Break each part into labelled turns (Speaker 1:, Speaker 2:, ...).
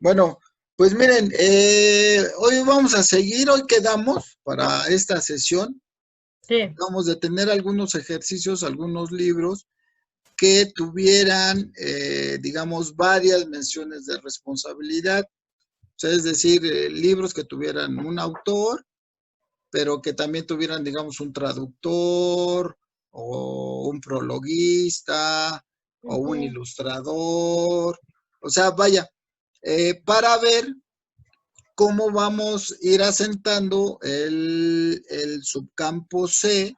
Speaker 1: Bueno, pues miren, hoy vamos a seguir, hoy quedamos para esta sesión,
Speaker 2: Sí.
Speaker 1: vamos a tener algunos ejercicios, algunos libros que tuvieran, digamos, varias menciones de responsabilidad, o sea, es decir, libros que tuvieran un autor, pero que también tuvieran, digamos, un traductor o un prologuista o un ilustrador, o sea, vaya, para ver cómo vamos a ir asentando el subcampo C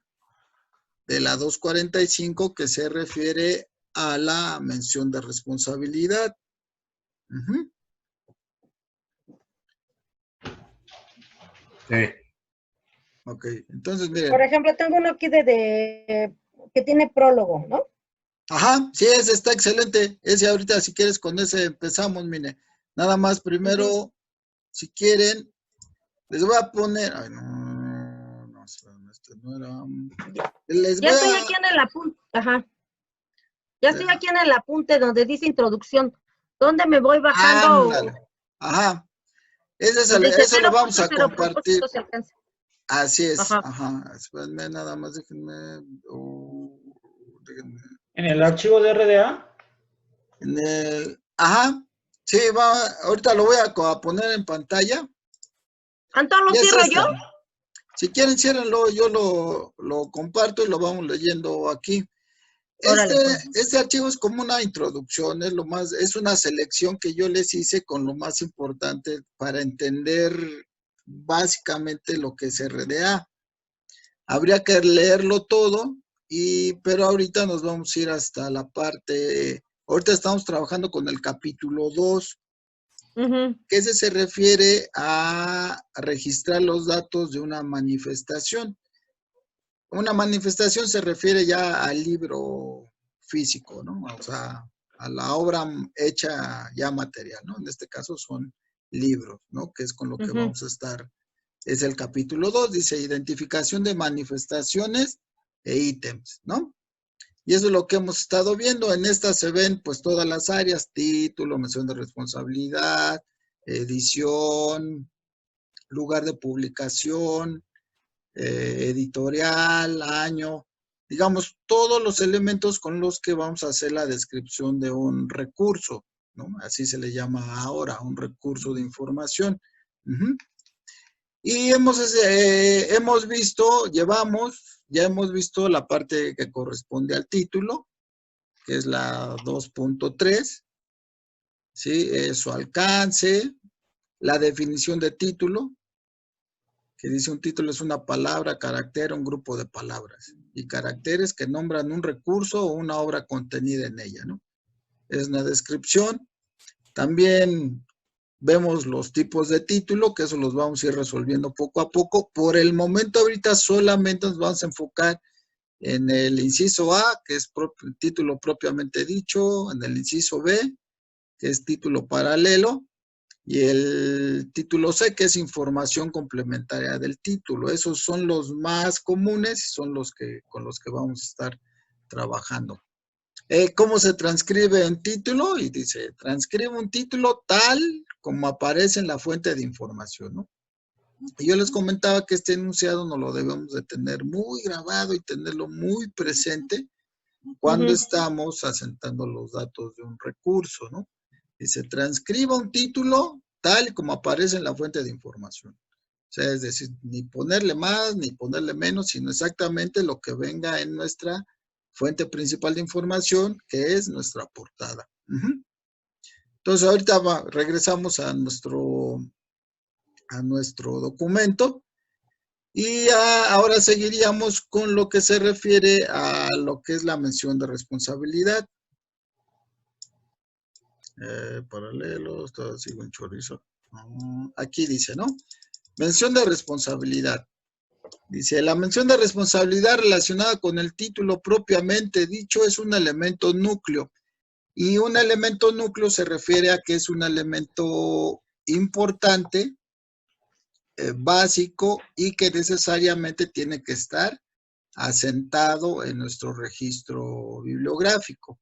Speaker 1: de la 245 que se refiere a la mención de responsabilidad. Uh-huh.
Speaker 3: Sí.
Speaker 1: Ok, entonces miren.
Speaker 2: Por ejemplo, tengo uno aquí que tiene prólogo, ¿no?
Speaker 1: Ajá, sí, ese está excelente. Ese ahorita, si quieres, con ese empezamos, mire. Nada más primero, si quieren, les voy a poner. Ay, no, este no era. Les
Speaker 2: ya
Speaker 1: voy
Speaker 2: estoy
Speaker 1: a.
Speaker 2: Aquí en el apunte. Ajá. Ya estoy aquí en el apunte donde dice introducción. ¿Dónde me voy bajando?
Speaker 1: Ándale. Ajá. Eso
Speaker 2: Dice
Speaker 1: lo vamos a
Speaker 2: cero
Speaker 1: compartir.
Speaker 2: propósitos se alcanza.
Speaker 1: Así es.
Speaker 2: Ajá.
Speaker 1: Ajá. Espérenme, nada más, déjenme. Déjenme.
Speaker 4: ¿En el archivo de RDA?
Speaker 1: Ajá. Sí, ahorita lo voy a poner en pantalla.
Speaker 2: ¿Antón lo cierro yo?
Speaker 1: Si quieren, ciérrenlo, yo lo comparto y lo vamos leyendo aquí. Este archivo es como una introducción, es una selección que yo les hice con lo más importante para entender básicamente lo que es RDA. Habría que leerlo todo, pero ahorita nos vamos a ir hasta la parte, ahorita estamos trabajando con el capítulo 2, que ese se refiere a registrar los datos de una manifestación. Una manifestación se refiere ya al libro físico, ¿no? O sea, a la obra hecha ya material, ¿no? En este caso son libros, ¿no? Que es con lo que vamos a estar. Es el capítulo 2, dice identificación de manifestaciones e ítems, ¿no? Y eso es lo que hemos estado viendo. En esta se ven pues todas las áreas, título, mención de responsabilidad, edición, lugar de publicación, editorial, año, digamos, todos los elementos con los que vamos a hacer la descripción de un recurso, ¿no? Así se le llama ahora, un recurso de información. Y hemos visto, ya hemos visto la parte que corresponde al título, que es la 2.3, ¿sí? Su alcance, la definición de título, que dice un título es una palabra, carácter, un grupo de palabras, y caracteres que nombran un recurso o una obra contenida en ella, ¿no? Es una descripción. También vemos los tipos de título, que eso los vamos a ir resolviendo poco a poco. Por el momento ahorita solamente nos vamos a enfocar en el inciso A, que es título propiamente dicho, en el inciso B, que es título paralelo, y el título C, que es información complementaria del título. Esos son los más comunes y son con los que vamos a estar trabajando. ¿Cómo se transcribe en título? Y dice, transcribe un título tal como aparece en la fuente de información, ¿no? Y yo les comentaba que este enunciado nos lo debemos de tener muy grabado y tenerlo muy presente cuando estamos asentando los datos de un recurso, ¿no? Dice, transcriba un título tal como aparece en la fuente de información. O sea, es decir, ni ponerle más ni ponerle menos, sino exactamente lo que venga en nuestra fuente principal de información, que es nuestra portada. Entonces, ahorita regresamos a nuestro documento y ahora seguiríamos con lo que se refiere a lo que es la mención de responsabilidad. Paralelos, todo sigo en chorizo. Aquí dice, ¿no? Mención de responsabilidad. Dice, la mención de responsabilidad relacionada con el título propiamente dicho es un elemento núcleo. Y un elemento núcleo se refiere a que es un elemento importante, básico y que necesariamente tiene que estar asentado en nuestro registro bibliográfico.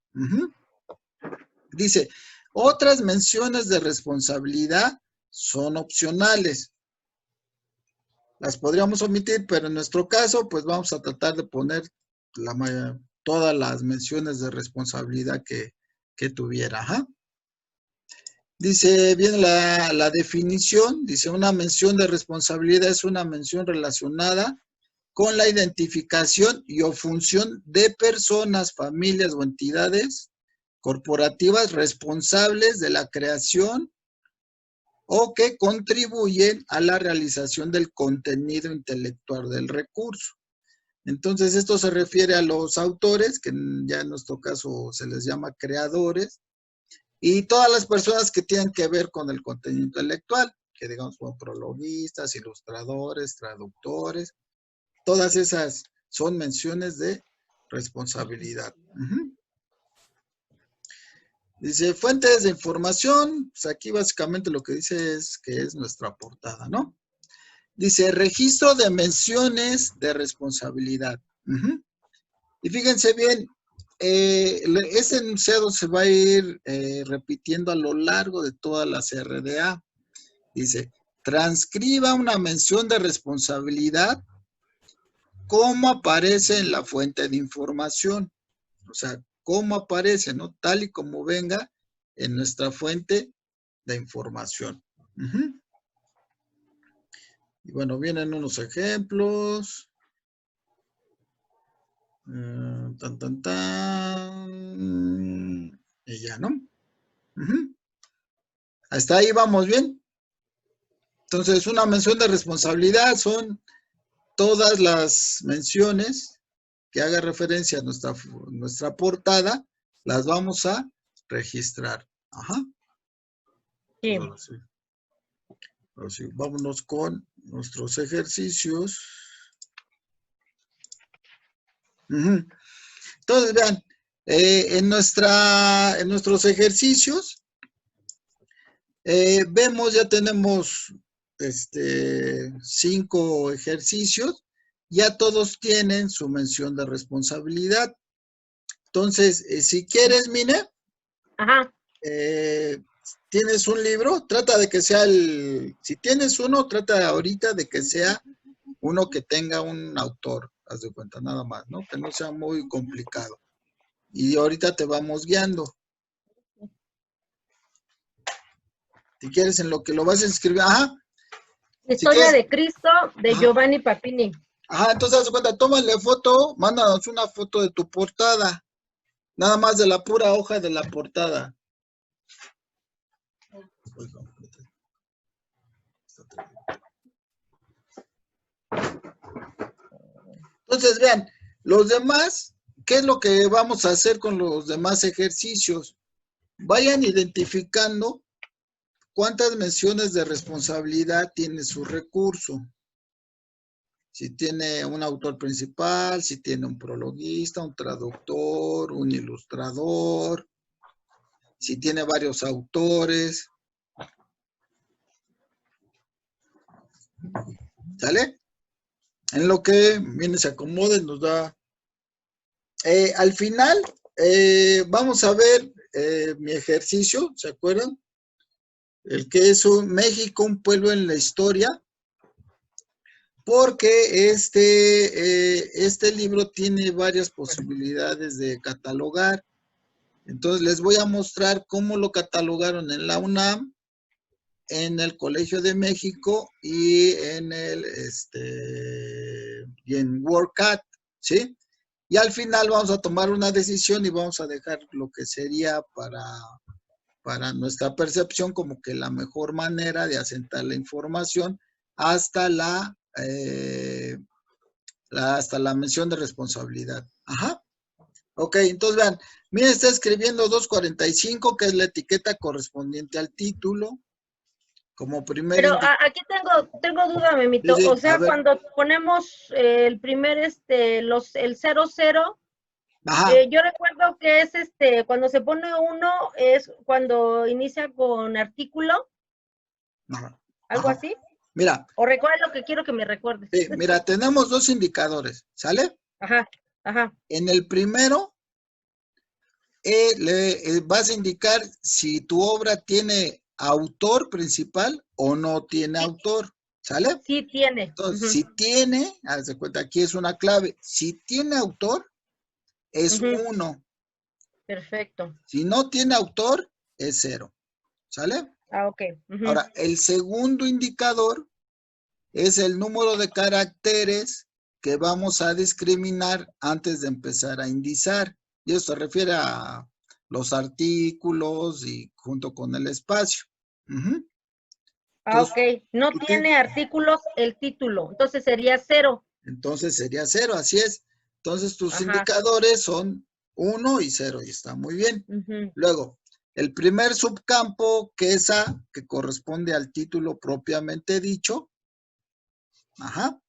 Speaker 1: Dice, Otras menciones de responsabilidad son opcionales. Las podríamos omitir, pero en nuestro caso, pues vamos a tratar de poner todas las menciones de responsabilidad que tuviera. Ajá. Dice, viene la definición, dice, una mención de responsabilidad es una mención relacionada con la identificación y o función de personas, familias o entidades corporativas responsables de la creación o que contribuyen a la realización del contenido intelectual del recurso. Entonces, esto se refiere a los autores, que ya en nuestro caso se les llama creadores, y todas las personas que tienen que ver con el contenido intelectual, que digamos son prologuistas, ilustradores, traductores, todas esas son menciones de responsabilidad. Dice, fuentes de información, pues aquí básicamente lo que dice es que es nuestra portada, ¿no? Dice, registro de menciones de responsabilidad. Y fíjense bien, ese enunciado se va a ir repitiendo a lo largo de todas las RDA. Dice, transcriba una mención de responsabilidad como aparece en la fuente de información. O sea, cómo aparece, ¿no? Tal y como venga en nuestra fuente de información. Y bueno, vienen unos ejemplos. Y ya, ¿no? Hasta ahí vamos bien. Entonces, una mención de responsabilidad son todas las menciones que haga referencia a nuestra portada, las vamos a registrar. Ajá.
Speaker 2: Sí.
Speaker 1: Ahora sí, vámonos con nuestros ejercicios. Entonces, vean, en nuestros ejercicios, vemos, ya tenemos 5 ejercicios, ya todos tienen su mención de responsabilidad. Entonces, si quieres, Mine, tienes un libro, trata de que sea si tienes uno, trata ahorita de que sea uno que tenga un autor, haz de cuenta, nada más, ¿no? Que no sea muy complicado. Y ahorita te vamos guiando. Si quieres, en lo que lo vas a escribir,
Speaker 2: Historia de Cristo, de Giovanni Papini.
Speaker 1: Entonces, haz de cuenta, tómale foto, mándanos una foto de tu portada. Nada más de la pura hoja de la portada. Entonces, vean, los demás, ¿qué es lo que vamos a hacer con los demás ejercicios? Vayan identificando cuántas menciones de responsabilidad tiene su recurso. Si tiene un autor principal, si tiene un prologuista, un traductor, un ilustrador, si tiene varios autores. ¿Sale? En lo que viene, se acomode, nos da. Al final, vamos a ver mi ejercicio, ¿se acuerdan? El que es México, un pueblo en la historia. Porque este libro tiene varias posibilidades de catalogar. Entonces, les voy a mostrar cómo lo catalogaron en la UNAM, en el Colegio de México y en WordCat, ¿sí? Y al final vamos a tomar una decisión y vamos a dejar lo que sería para nuestra percepción como que la mejor manera de asentar la información hasta la mención de responsabilidad. Ok, entonces vean, miren, está escribiendo 245, que es la etiqueta correspondiente al título. Como primer
Speaker 2: Pero aquí tengo duda, Memito.
Speaker 1: Sí,
Speaker 2: o sea, cuando ponemos el primer, el 00, yo recuerdo que es cuando se pone 1 es cuando inicia con artículo. ¿Algo así?
Speaker 1: Mira.
Speaker 2: O recuerda lo que quiero que me recuerdes.
Speaker 1: Sí, mira, tenemos 2 indicadores, ¿sale?
Speaker 2: Ajá.
Speaker 1: En el primero, le vas a indicar si tu obra tiene autor principal o no tiene autor, ¿sale?
Speaker 2: Sí tiene.
Speaker 1: Entonces, si tiene, haz de cuenta, aquí es una clave, si tiene autor, es 1.
Speaker 2: Perfecto.
Speaker 1: Si no tiene autor, es 0, ¿sale?
Speaker 2: Ah, ok.
Speaker 1: Ahora, el segundo indicador es el número de caracteres que vamos a discriminar antes de empezar a indizar. Y eso se refiere a los artículos y junto con el espacio.
Speaker 2: Entonces, ok. No tiene artículos el título. Entonces sería 0.
Speaker 1: Entonces sería 0, así es. Entonces tus indicadores son 1 y 0 y está muy bien. Luego, el primer subcampo, que es A, que corresponde al título propiamente dicho.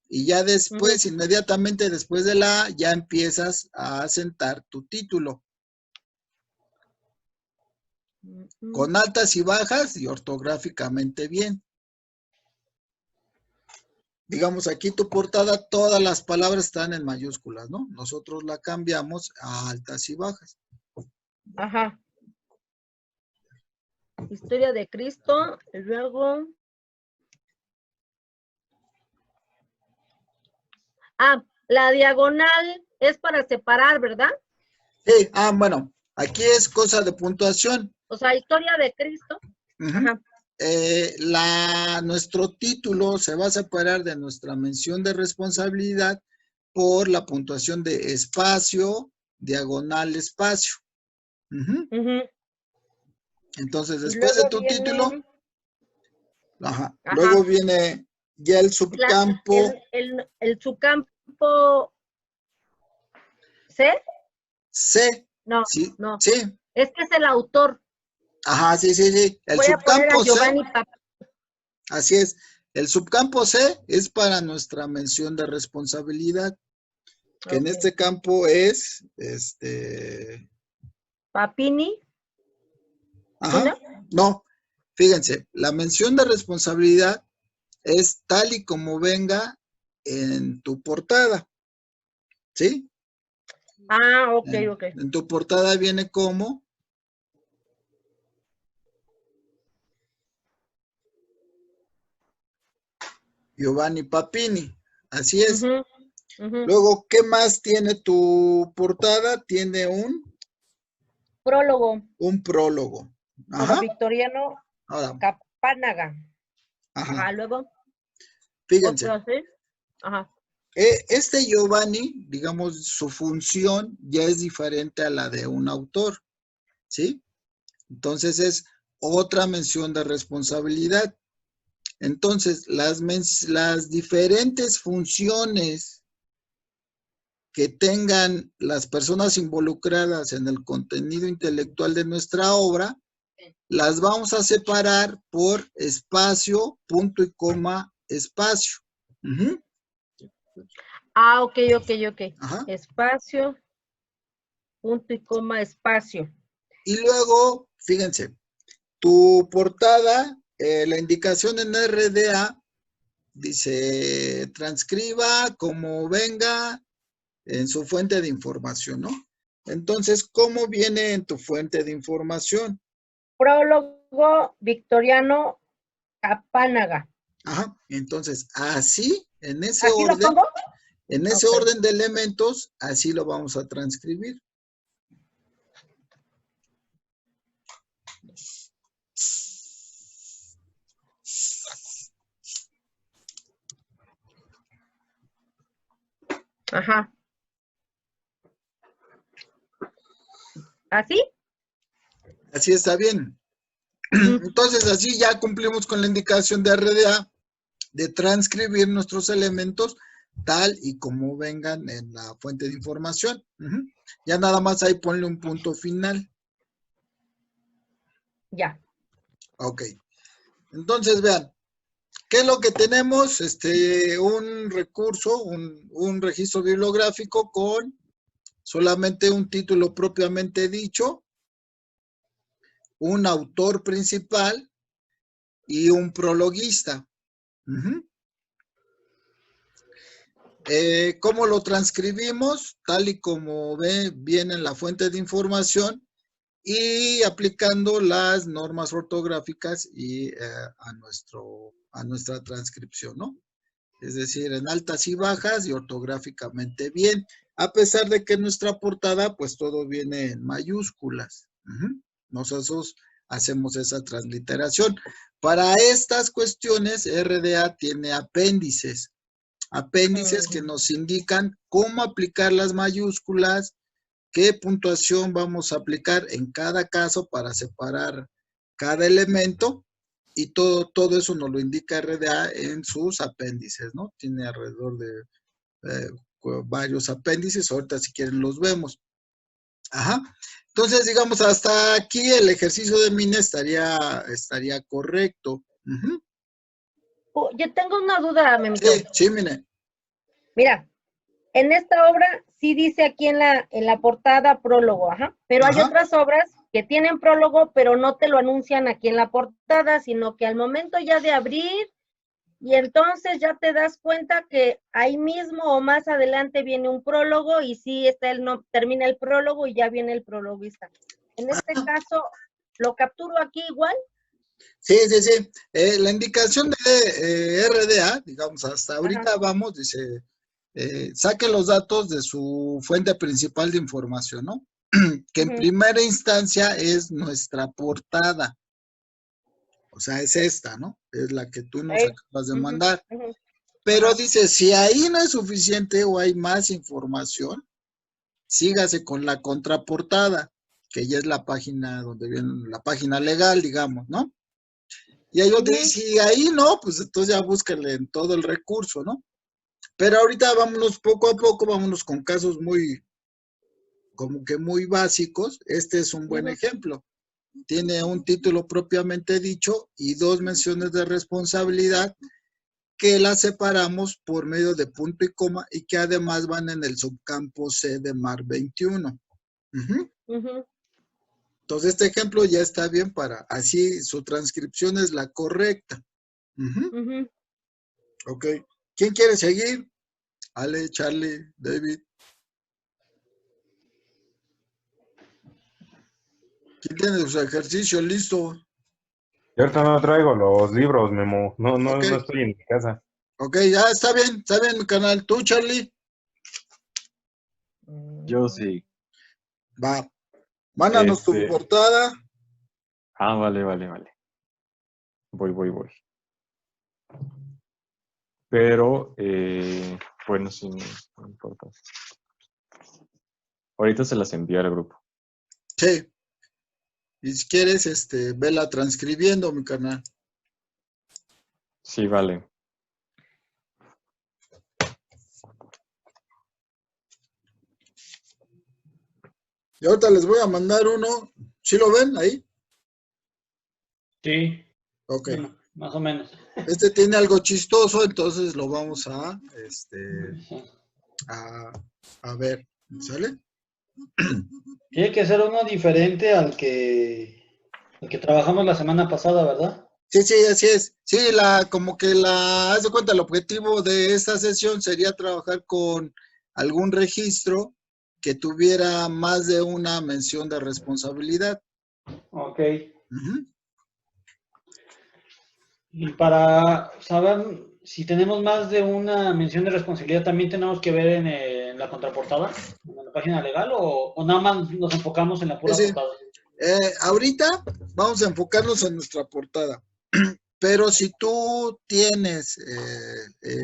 Speaker 1: Y ya después, inmediatamente después de la A, ya empiezas a asentar tu título. Con altas y bajas y ortográficamente bien. Digamos, aquí tu portada, todas las palabras están en mayúsculas, ¿no? Nosotros la cambiamos a altas y bajas.
Speaker 2: Ajá. Historia de Cristo, y luego... la diagonal es para separar, ¿verdad?
Speaker 1: Sí, bueno, aquí es cosa de puntuación.
Speaker 2: O sea, historia de Cristo. Ajá.
Speaker 1: Nuestro título se va a separar de nuestra mención de responsabilidad por la puntuación de espacio, diagonal, espacio. Entonces, después de tu título, luego viene ya el subcampo.
Speaker 2: El subcampo C.
Speaker 1: C.
Speaker 2: No,
Speaker 1: sí,
Speaker 2: no.
Speaker 1: Sí.
Speaker 2: Este es el autor.
Speaker 1: Ajá, sí. El
Speaker 2: Voy
Speaker 1: subcampo
Speaker 2: a Giovanni
Speaker 1: C. Así es. El subcampo C es para nuestra mención de responsabilidad, que en este campo es,
Speaker 2: Papini.
Speaker 1: Ajá. No, fíjense, la mención de responsabilidad es tal y como venga en tu portada, ¿sí?
Speaker 2: Ok.
Speaker 1: En tu portada viene como Giovanni Papini, así es. Luego, ¿qué más tiene tu portada? Tiene un
Speaker 2: prólogo.
Speaker 1: Un prólogo.
Speaker 2: Por Victoriano Capánaga. Luego.
Speaker 1: Fíjense.
Speaker 2: Ajá.
Speaker 1: Este Giovanni, digamos, su función ya es diferente a la de un autor, ¿sí? Entonces es otra mención de responsabilidad. Entonces, las diferentes funciones que tengan las personas involucradas en el contenido intelectual de nuestra obra, las vamos a separar por espacio, punto y coma, espacio.
Speaker 2: Ok. Ajá. Espacio, punto y coma, espacio.
Speaker 1: Y luego, fíjense, tu portada, la indicación en RDA dice, transcriba como venga en su fuente de información, ¿no? Entonces, ¿cómo viene en tu fuente de información?
Speaker 2: Prólogo Victoriano Capánaga.
Speaker 1: Ajá, entonces, así, en ese orden,
Speaker 2: ¿lo pongo?
Speaker 1: En ese orden de elementos, así lo vamos a transcribir.
Speaker 2: Ajá. ¿Así?
Speaker 1: Así está bien. Entonces, así ya cumplimos con la indicación de RDA de transcribir nuestros elementos tal y como vengan en la fuente de información. Ya nada más ahí ponle un punto final.
Speaker 2: Ya.
Speaker 1: Ok. Entonces, vean, ¿qué es lo que tenemos? Un recurso, un registro bibliográfico con solamente un título propiamente dicho, un autor principal y un prologuista. ¿Cómo lo transcribimos? Tal y como viene en la fuente de información, y aplicando las normas ortográficas y a nuestra transcripción, ¿no? Es decir, en altas y bajas y ortográficamente bien, a pesar de que en nuestra portada pues todo viene en mayúsculas. Nosotros hacemos esa transliteración. Para estas cuestiones, RDA tiene apéndices que nos indican cómo aplicar las mayúsculas, qué puntuación vamos a aplicar en cada caso para separar cada elemento, y todo eso nos lo indica RDA en sus apéndices, ¿no? Tiene alrededor de varios apéndices, ahorita si quieren los vemos. Ajá. Entonces, digamos, hasta aquí el ejercicio de Mina estaría correcto.
Speaker 2: Yo tengo una duda, Memito.
Speaker 1: Sí, Mina.
Speaker 2: Mira, en esta obra sí dice aquí en la portada prólogo, pero hay otras obras que tienen prólogo, pero no te lo anuncian aquí en la portada, sino que al momento ya de abrir, y entonces ya te das cuenta que ahí mismo o más adelante viene un prólogo, y sí termina el prólogo y ya viene el prologuista. En este caso, ¿lo capturo aquí igual?
Speaker 1: Sí. La indicación de RDA, digamos, hasta ahorita vamos, dice, saque los datos de su fuente principal de información, ¿no? Que en primera instancia es nuestra portada. O sea, es esta, ¿no? Es la que tú nos acabas de mandar. Pero dice, si ahí no es suficiente o hay más información, sígase con la contraportada, que ya es la página donde viene la página legal, digamos, ¿no? Y ahí otro dice, si ahí no, pues entonces ya búsquenle en todo el recurso, ¿no? Pero ahorita vámonos poco a poco, vámonos con casos como que muy básicos. Este es un buen ejemplo. Tiene un título propiamente dicho y dos menciones de responsabilidad que las separamos por medio de punto y coma y que además van en el subcampo C de MAR 21. Entonces este ejemplo ya está bien así su transcripción es la correcta. Ok. ¿Quién quiere seguir? Ale, Charlie, David. ¿Quién tiene su ejercicio listo?
Speaker 3: Yo ahorita no traigo los libros, Memo. No estoy en mi casa.
Speaker 1: Ok, ya está bien, mi canal. ¿Tú, Charlie?
Speaker 5: Yo sí.
Speaker 1: Va. Mándanos tu portada.
Speaker 5: Vale. Voy. Pero, bueno, sí, no importa. Ahorita se las envío al grupo.
Speaker 1: Sí. Y si quieres, vela transcribiendo, mi canal.
Speaker 5: Sí, vale.
Speaker 1: Y ahorita les voy a mandar uno. ¿Sí lo ven ahí?
Speaker 4: Sí.
Speaker 1: Ok.
Speaker 4: Bueno, más o menos.
Speaker 1: Este tiene algo chistoso, entonces lo vamos a ver. ¿Sale?
Speaker 4: Tiene que ser uno diferente al que trabajamos la semana pasada, ¿verdad?
Speaker 1: Sí, así es. Sí, haz de cuenta, el objetivo de esta sesión sería trabajar con algún registro que tuviera más de una mención de responsabilidad.
Speaker 4: Ok. Y para saber si tenemos más de una mención de responsabilidad, ¿también tenemos que ver en la contraportada, en la página legal, o nada más nos enfocamos en la pura portada?
Speaker 1: Ahorita vamos a enfocarnos en nuestra portada. Pero si tú tienes,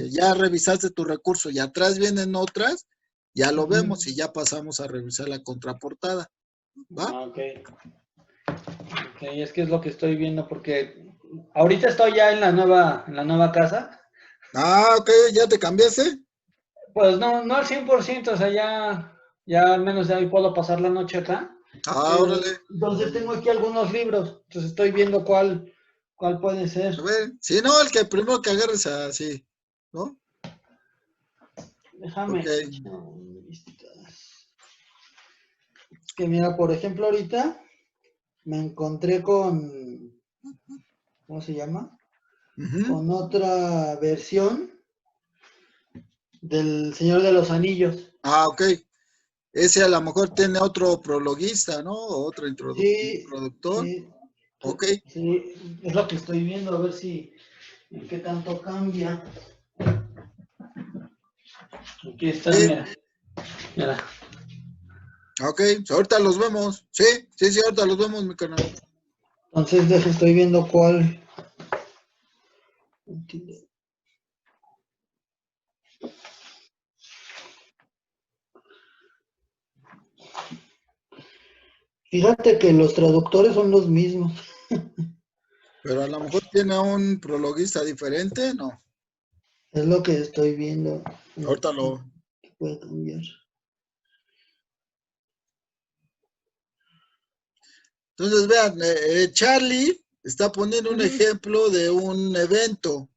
Speaker 1: ya revisaste tu recurso y atrás vienen otras, ya lo vemos y ya pasamos a revisar la contraportada. ¿Va?
Speaker 4: Ok, es que es lo que estoy viendo porque ahorita estoy ya en la nueva casa.
Speaker 1: Ok, ¿ya te cambiaste?
Speaker 4: Pues no al 100%, o sea, ya al menos ya hoy puedo pasar la noche acá.
Speaker 1: Órale.
Speaker 4: Entonces tengo aquí algunos libros, entonces estoy viendo cuál puede ser.
Speaker 1: A ver, si no, el que primero que agarres así, ¿no?
Speaker 4: Déjame.
Speaker 1: Okay.
Speaker 4: Que mira, por ejemplo, ahorita me encontré con, ¿cómo se llama? Con otra versión del Señor de los Anillos.
Speaker 1: Ok. Ese a lo mejor tiene otro prologuista, ¿no? Otro introductor.
Speaker 4: Sí,
Speaker 1: Ok.
Speaker 4: sí, es lo que estoy viendo, a ver si en qué tanto cambia. Aquí está,
Speaker 1: Sí.
Speaker 4: mira.
Speaker 1: Ok, ahorita los vemos. Sí, ahorita los vemos, mi canal.
Speaker 4: Entonces, estoy viendo cuál. Fíjate que los traductores son los mismos.
Speaker 1: Pero a lo mejor tiene un prologuista diferente, ¿no?
Speaker 4: Es lo que estoy viendo.
Speaker 1: Ahorita lo...
Speaker 4: Puede cambiar.
Speaker 1: Entonces, vean, Charlie está poniendo un ejemplo de un evento.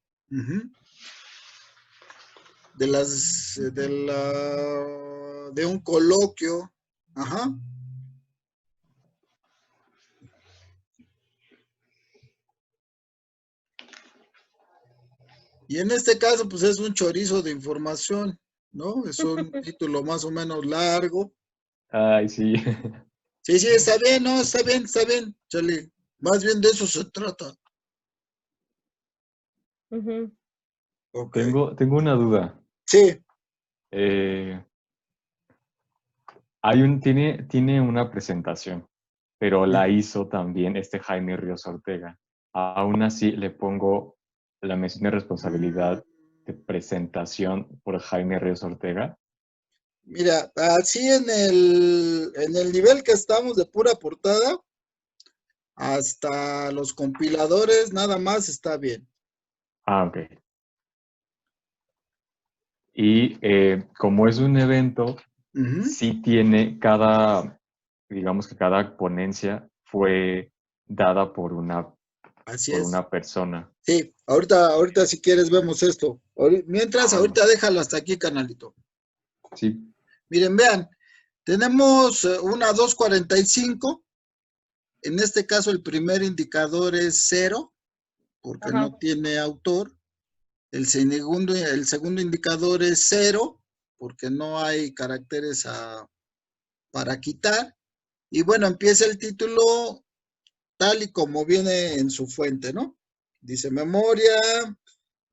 Speaker 1: De un coloquio. Ajá. Y en este caso, pues es un chorizo de información, ¿no? Es un título más o menos largo.
Speaker 5: Ay, sí.
Speaker 1: Sí, está bien, ¿no? Está bien, Charlie. Más bien de eso se trata. Okay.
Speaker 5: Tengo una duda.
Speaker 1: Sí.
Speaker 5: Tiene una presentación, pero la hizo también Jaime Ríos Ortega. Aún así le pongo la mención de responsabilidad de presentación por Jaime Ríos Ortega.
Speaker 1: Mira, así en el nivel que estamos de pura portada, hasta los compiladores, nada más está bien.
Speaker 5: Ah, ok. Y como es un evento, sí tiene digamos que cada ponencia fue dada por una persona.
Speaker 1: Sí, ahorita si quieres vemos esto. Mientras, ahorita déjalo hasta aquí, canalito.
Speaker 5: Sí.
Speaker 1: Miren, vean, tenemos una 245. En este caso el primer indicador es 0, porque no tiene autor. El segundo indicador es 0, porque no hay caracteres para quitar. Y bueno, empieza el título tal y como viene en su fuente, ¿no? Dice memoria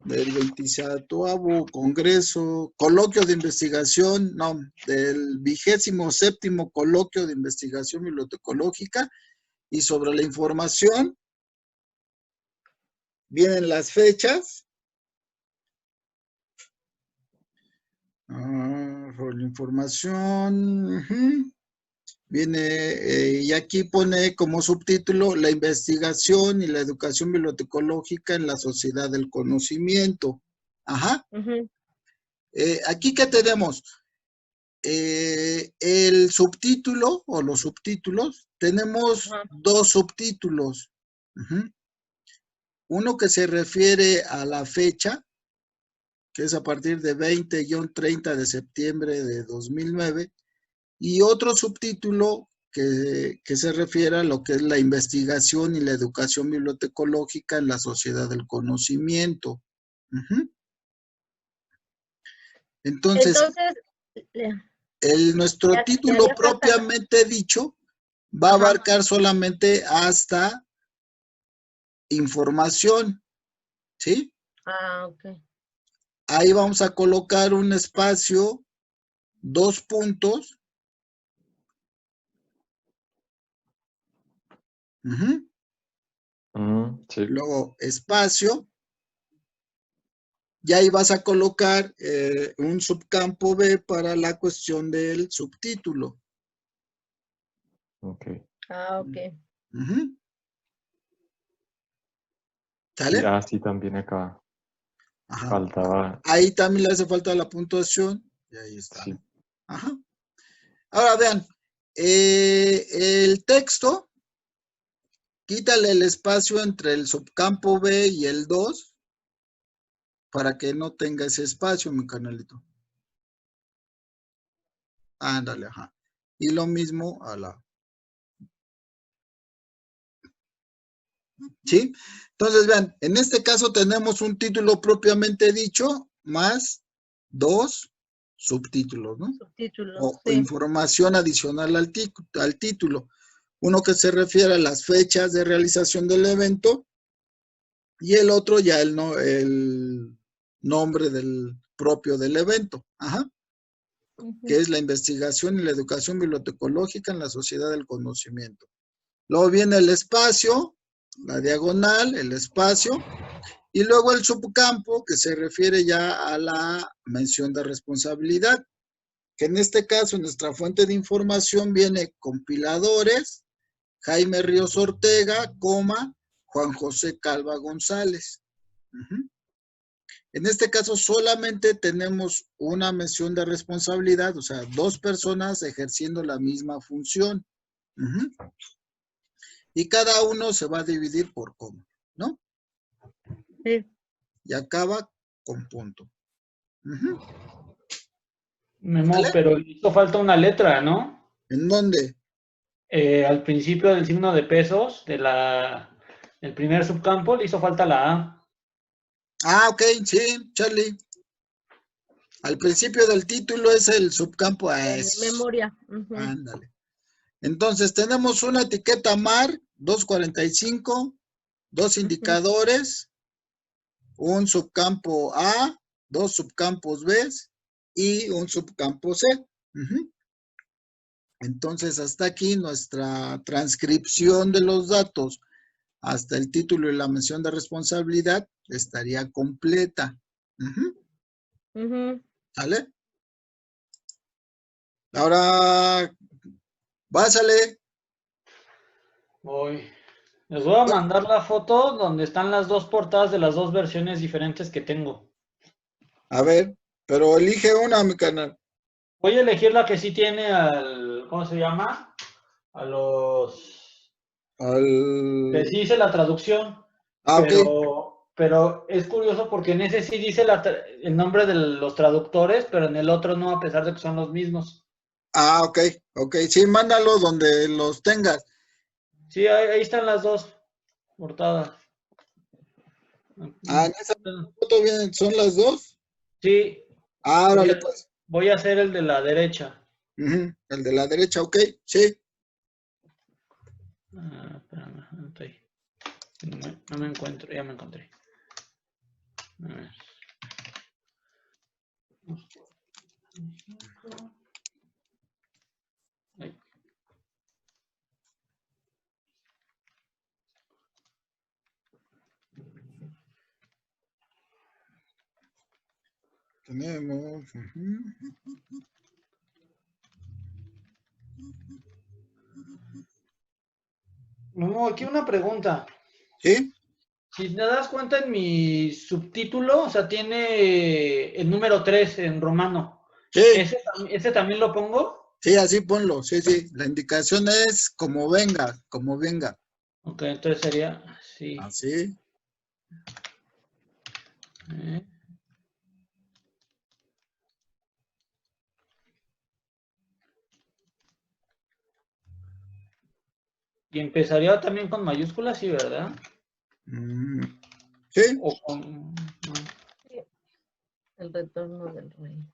Speaker 1: del 27º Congreso, coloquio de investigación, no, del 27º Coloquio de Investigación Bibliotecológica, y sobre la información vienen las fechas. Por la información, viene, y aquí pone como subtítulo, la investigación y la educación bibliotecológica en la sociedad del conocimiento. Ajá. Aquí, ¿qué tenemos? El subtítulo o los subtítulos, tenemos dos subtítulos. Uno que se refiere a la fecha, que es a partir de 20-30 de septiembre de 2009, y otro subtítulo que se refiere a lo que es la investigación y la educación bibliotecológica en la sociedad del conocimiento. Entonces nuestro título propiamente dicho va a abarcar solamente hasta información, ¿sí?
Speaker 2: Ah, ok.
Speaker 1: Ahí vamos a colocar un espacio, 2 puntos.
Speaker 5: Sí.
Speaker 1: Luego espacio. Y ahí vas a colocar un subcampo B para la cuestión del subtítulo.
Speaker 5: Ok.
Speaker 2: Ah, ok.
Speaker 1: ¿Sale?
Speaker 5: Sí, también acá. Faltaba.
Speaker 1: Ahí también le hace falta la puntuación. Y ahí está.
Speaker 5: Sí.
Speaker 1: Ajá. Ahora vean, el texto, quítale el espacio entre el subcampo B y el 2 para que no tenga ese espacio, mi canalito. Ándale, ajá. Y lo mismo a la... ¿Sí? Entonces, vean, en este caso tenemos un título propiamente dicho, más 2 subtítulos, ¿no?
Speaker 2: Subtítulos,
Speaker 1: O
Speaker 2: sí.
Speaker 1: información adicional al título. Uno que se refiere a las fechas de realización del evento y el otro ya el nombre propio del evento. Ajá. Que es la investigación y la educación bibliotecológica en la sociedad del conocimiento. Luego viene el espacio, la diagonal, el espacio, y luego el subcampo, que se refiere ya a la mención de responsabilidad, que en este caso, en nuestra fuente de información viene compiladores, Jaime Ríos Ortega, Juan José Calva González. En este caso solamente tenemos una mención de responsabilidad, o sea, 2 personas ejerciendo la misma función. Y cada uno se va a dividir por coma, ¿no?
Speaker 2: Sí.
Speaker 1: Y acaba con punto.
Speaker 4: Memo,
Speaker 1: ¿Vale?
Speaker 4: pero hizo falta una letra, ¿no?
Speaker 1: ¿En dónde?
Speaker 4: Al principio del signo de pesos, del primer subcampo, le hizo falta la A.
Speaker 1: Ah, ok, sí, Charlie. Al principio del título es el subcampo A.
Speaker 2: Memoria.
Speaker 1: Ándale. Entonces tenemos una etiqueta MAR 245, 2 indicadores, un subcampo A, 2 subcampos B y un subcampo C. Entonces hasta aquí nuestra transcripción de los datos hasta el título y la mención de responsabilidad estaría completa. ¿Sale? Ahora, pásale.
Speaker 4: Voy. Les voy a mandar la foto donde están las 2 portadas de las 2 versiones diferentes que tengo.
Speaker 1: A ver, pero elige una, mi canal.
Speaker 4: Voy a elegir la que sí tiene ¿cómo se llama? Que sí dice la traducción.
Speaker 1: Ok.
Speaker 4: Pero es curioso porque en ese sí dice el nombre de los traductores, pero en el otro no, a pesar de que son los mismos.
Speaker 1: Ok. Sí, mándalo donde los tengas.
Speaker 4: Sí, ahí están las 2 portadas.
Speaker 1: En esa foto son las 2.
Speaker 4: Sí.
Speaker 1: Órale, pues.
Speaker 4: Voy a hacer el de la derecha.
Speaker 1: El de la derecha, ok, sí.
Speaker 4: Espérame, no me encuentro, ya me encontré. A ver. Ahí.
Speaker 1: Tenemos.
Speaker 4: No, aquí una pregunta.
Speaker 1: ¿Sí?
Speaker 4: Si te das cuenta en mi subtítulo, o sea, tiene el número 3 en romano.
Speaker 1: Sí.
Speaker 4: ¿Ese también lo pongo?
Speaker 1: Sí, así ponlo. Sí. La indicación es como venga, como venga.
Speaker 4: Ok, entonces sería así.
Speaker 1: Así.
Speaker 4: Y empezaría también con mayúsculas, sí, ¿verdad?
Speaker 1: Sí.
Speaker 4: O con...
Speaker 2: El retorno del rey.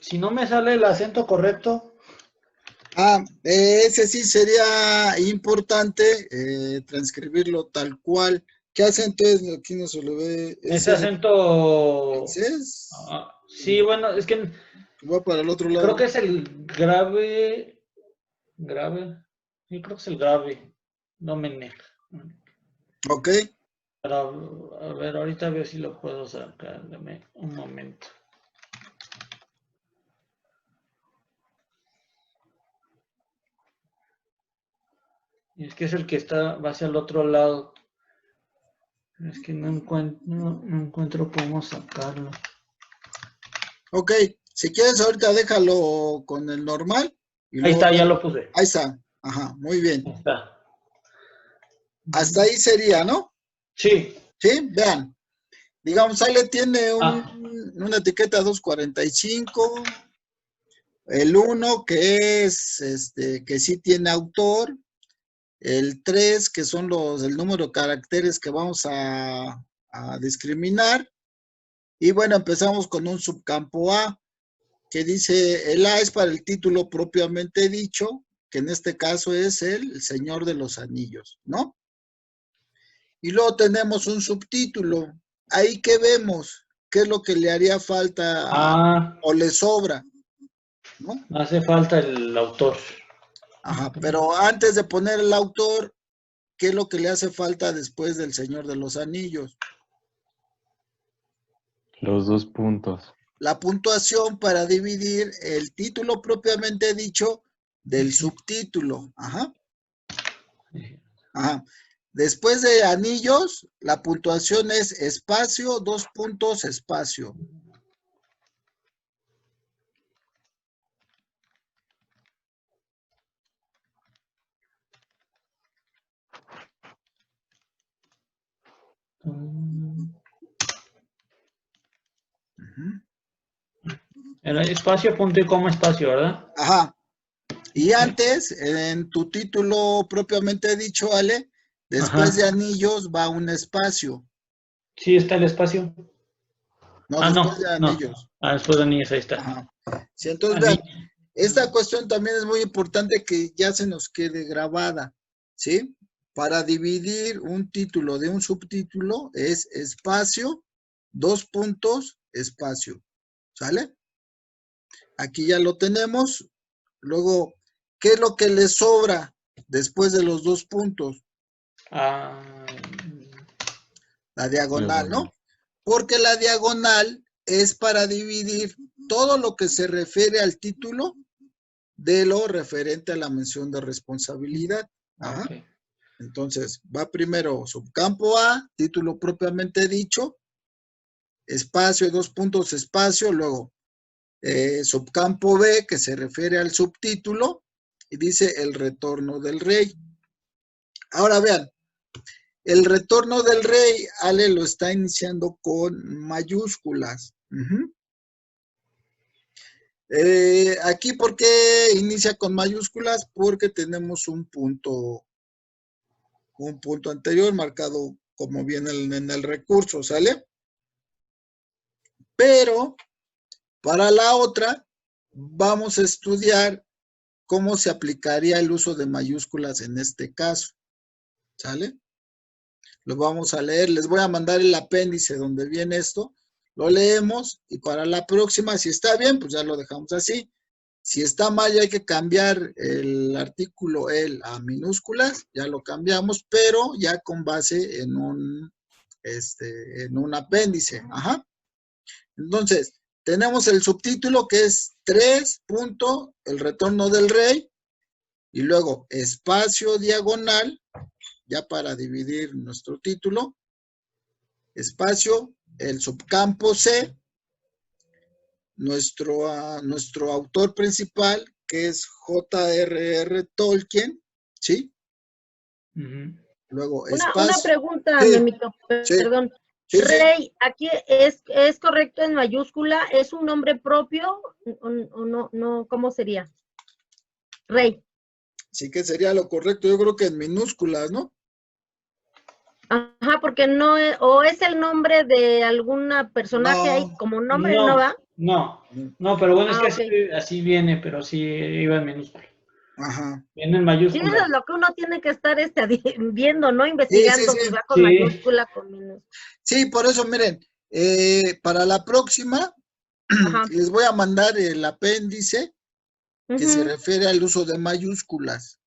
Speaker 4: Si no me sale el acento correcto.
Speaker 1: Ese sí sería importante transcribirlo tal cual. ¿Qué acento es? Aquí no se lo ve.
Speaker 4: Ese acento...
Speaker 1: ¿Es?
Speaker 4: Sí, bueno, es que...
Speaker 1: Va para el otro lado.
Speaker 4: Creo que es el grave. ¿Grave? Sí, creo que es el grave. No me niega.
Speaker 1: Ok.
Speaker 4: A ver, ahorita veo si lo puedo sacar. Dame un momento. Y es que es el que va hacia el otro lado. Es que no encuentro cómo sacarlo.
Speaker 1: Ok, si quieres ahorita déjalo con el normal. Y
Speaker 4: Ahí
Speaker 1: luego
Speaker 4: está, ya lo puse.
Speaker 1: Ahí está. Ajá, muy bien.
Speaker 4: Ahí está.
Speaker 1: Hasta ahí sería, ¿no?
Speaker 4: Sí.
Speaker 1: Sí, vean. Digamos, Ale tiene una etiqueta 245. El 1 que es, que sí tiene autor. El 3 que son el número de caracteres que vamos a discriminar. Y bueno, empezamos con un subcampo A, que dice, el A es para el título propiamente dicho, que en este caso es el Señor de los Anillos, ¿no? Y luego tenemos un subtítulo. Ahí que vemos, qué es lo que le haría falta o le sobra, ¿no?
Speaker 4: Hace falta el autor.
Speaker 1: Ajá, pero antes de poner el autor, ¿qué es lo que le hace falta después del Señor de los Anillos?
Speaker 5: Los 2 puntos.
Speaker 1: La puntuación para dividir el título propiamente dicho del subtítulo. Ajá. Ajá. Después de anillos, la puntuación es espacio, 2 puntos, espacio.
Speaker 4: Era espacio, punto y coma, espacio, ¿verdad?
Speaker 1: Ajá. Y antes, en tu título propiamente dicho, Ale, después de anillos va un espacio.
Speaker 4: Sí, está el espacio.
Speaker 1: No, después de anillos.
Speaker 4: Después de anillos, ahí está.
Speaker 1: Ajá. Sí, entonces vean, esta cuestión también es muy importante que ya se nos quede grabada, ¿sí? Para dividir un título de un subtítulo es espacio, 2 puntos, espacio. ¿Sale? Aquí ya lo tenemos. Luego, ¿qué es lo que le sobra después de los 2 puntos? La diagonal, ¿no? Porque la diagonal es para dividir todo lo que se refiere al título de lo referente a la mención de responsabilidad. Ajá. Okay. Entonces, va primero subcampo A, título propiamente dicho, espacio, 2 puntos, espacio, luego subcampo B, que se refiere al subtítulo, y dice el retorno del rey. Ahora vean, el retorno del rey, Ale lo está iniciando con mayúsculas. Aquí, ¿por qué inicia con mayúsculas? Porque tenemos un punto anterior marcado como viene en el recurso, ¿sale? Pero para la otra vamos a estudiar cómo se aplicaría el uso de mayúsculas en este caso, ¿sale? Lo vamos a leer, les voy a mandar el apéndice donde viene esto, lo leemos y para la próxima, si está bien, pues ya lo dejamos así. Si está mal y hay que cambiar el artículo el a minúsculas, ya lo cambiamos, pero ya con base en un apéndice. Ajá. Entonces, tenemos el subtítulo que es 3, punto, el retorno del rey, y luego espacio diagonal, ya para dividir nuestro título, espacio, el subcampo C, nuestro autor principal, que es J.R.R. Tolkien, ¿sí? Luego, espacio.
Speaker 2: Una pregunta, Memito, perdón. Sí, Rey, sí. ¿Aquí es correcto en mayúscula? ¿Es un nombre propio o no? ¿Cómo sería? Rey.
Speaker 1: Sí que sería lo correcto, yo creo que en minúsculas, ¿no?
Speaker 2: Ajá, porque no, o es el nombre de alguna personaje ahí, como nombre, ¿no va?
Speaker 4: No, pero bueno, es que así viene, pero sí iba en minúscula.
Speaker 1: Ajá.
Speaker 4: Viene en mayúscula.
Speaker 2: Sí, eso es lo que uno tiene que estar viendo, ¿no? Investigando si va con mayúscula, con minúscula.
Speaker 1: Sí, por eso, miren, para la próxima les voy a mandar el apéndice que se refiere al uso de mayúsculas.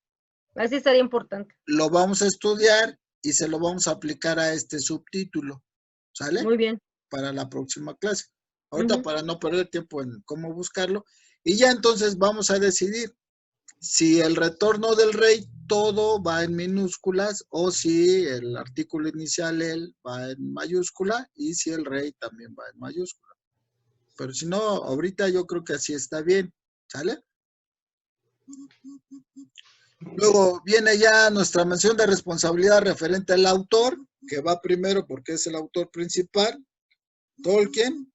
Speaker 2: Así sería importante.
Speaker 1: Lo vamos a estudiar y se lo vamos a aplicar a este subtítulo, ¿sale?
Speaker 2: Muy bien.
Speaker 1: Para la próxima clase. Ahorita para no perder tiempo en cómo buscarlo. Y ya entonces vamos a decidir si el retorno del rey todo va en minúsculas o si el artículo inicial él va en mayúscula y si el rey también va en mayúscula. Pero si no, ahorita yo creo que así está bien, ¿sale? Luego viene ya nuestra mención de responsabilidad referente al autor, que va primero porque es el autor principal, Tolkien.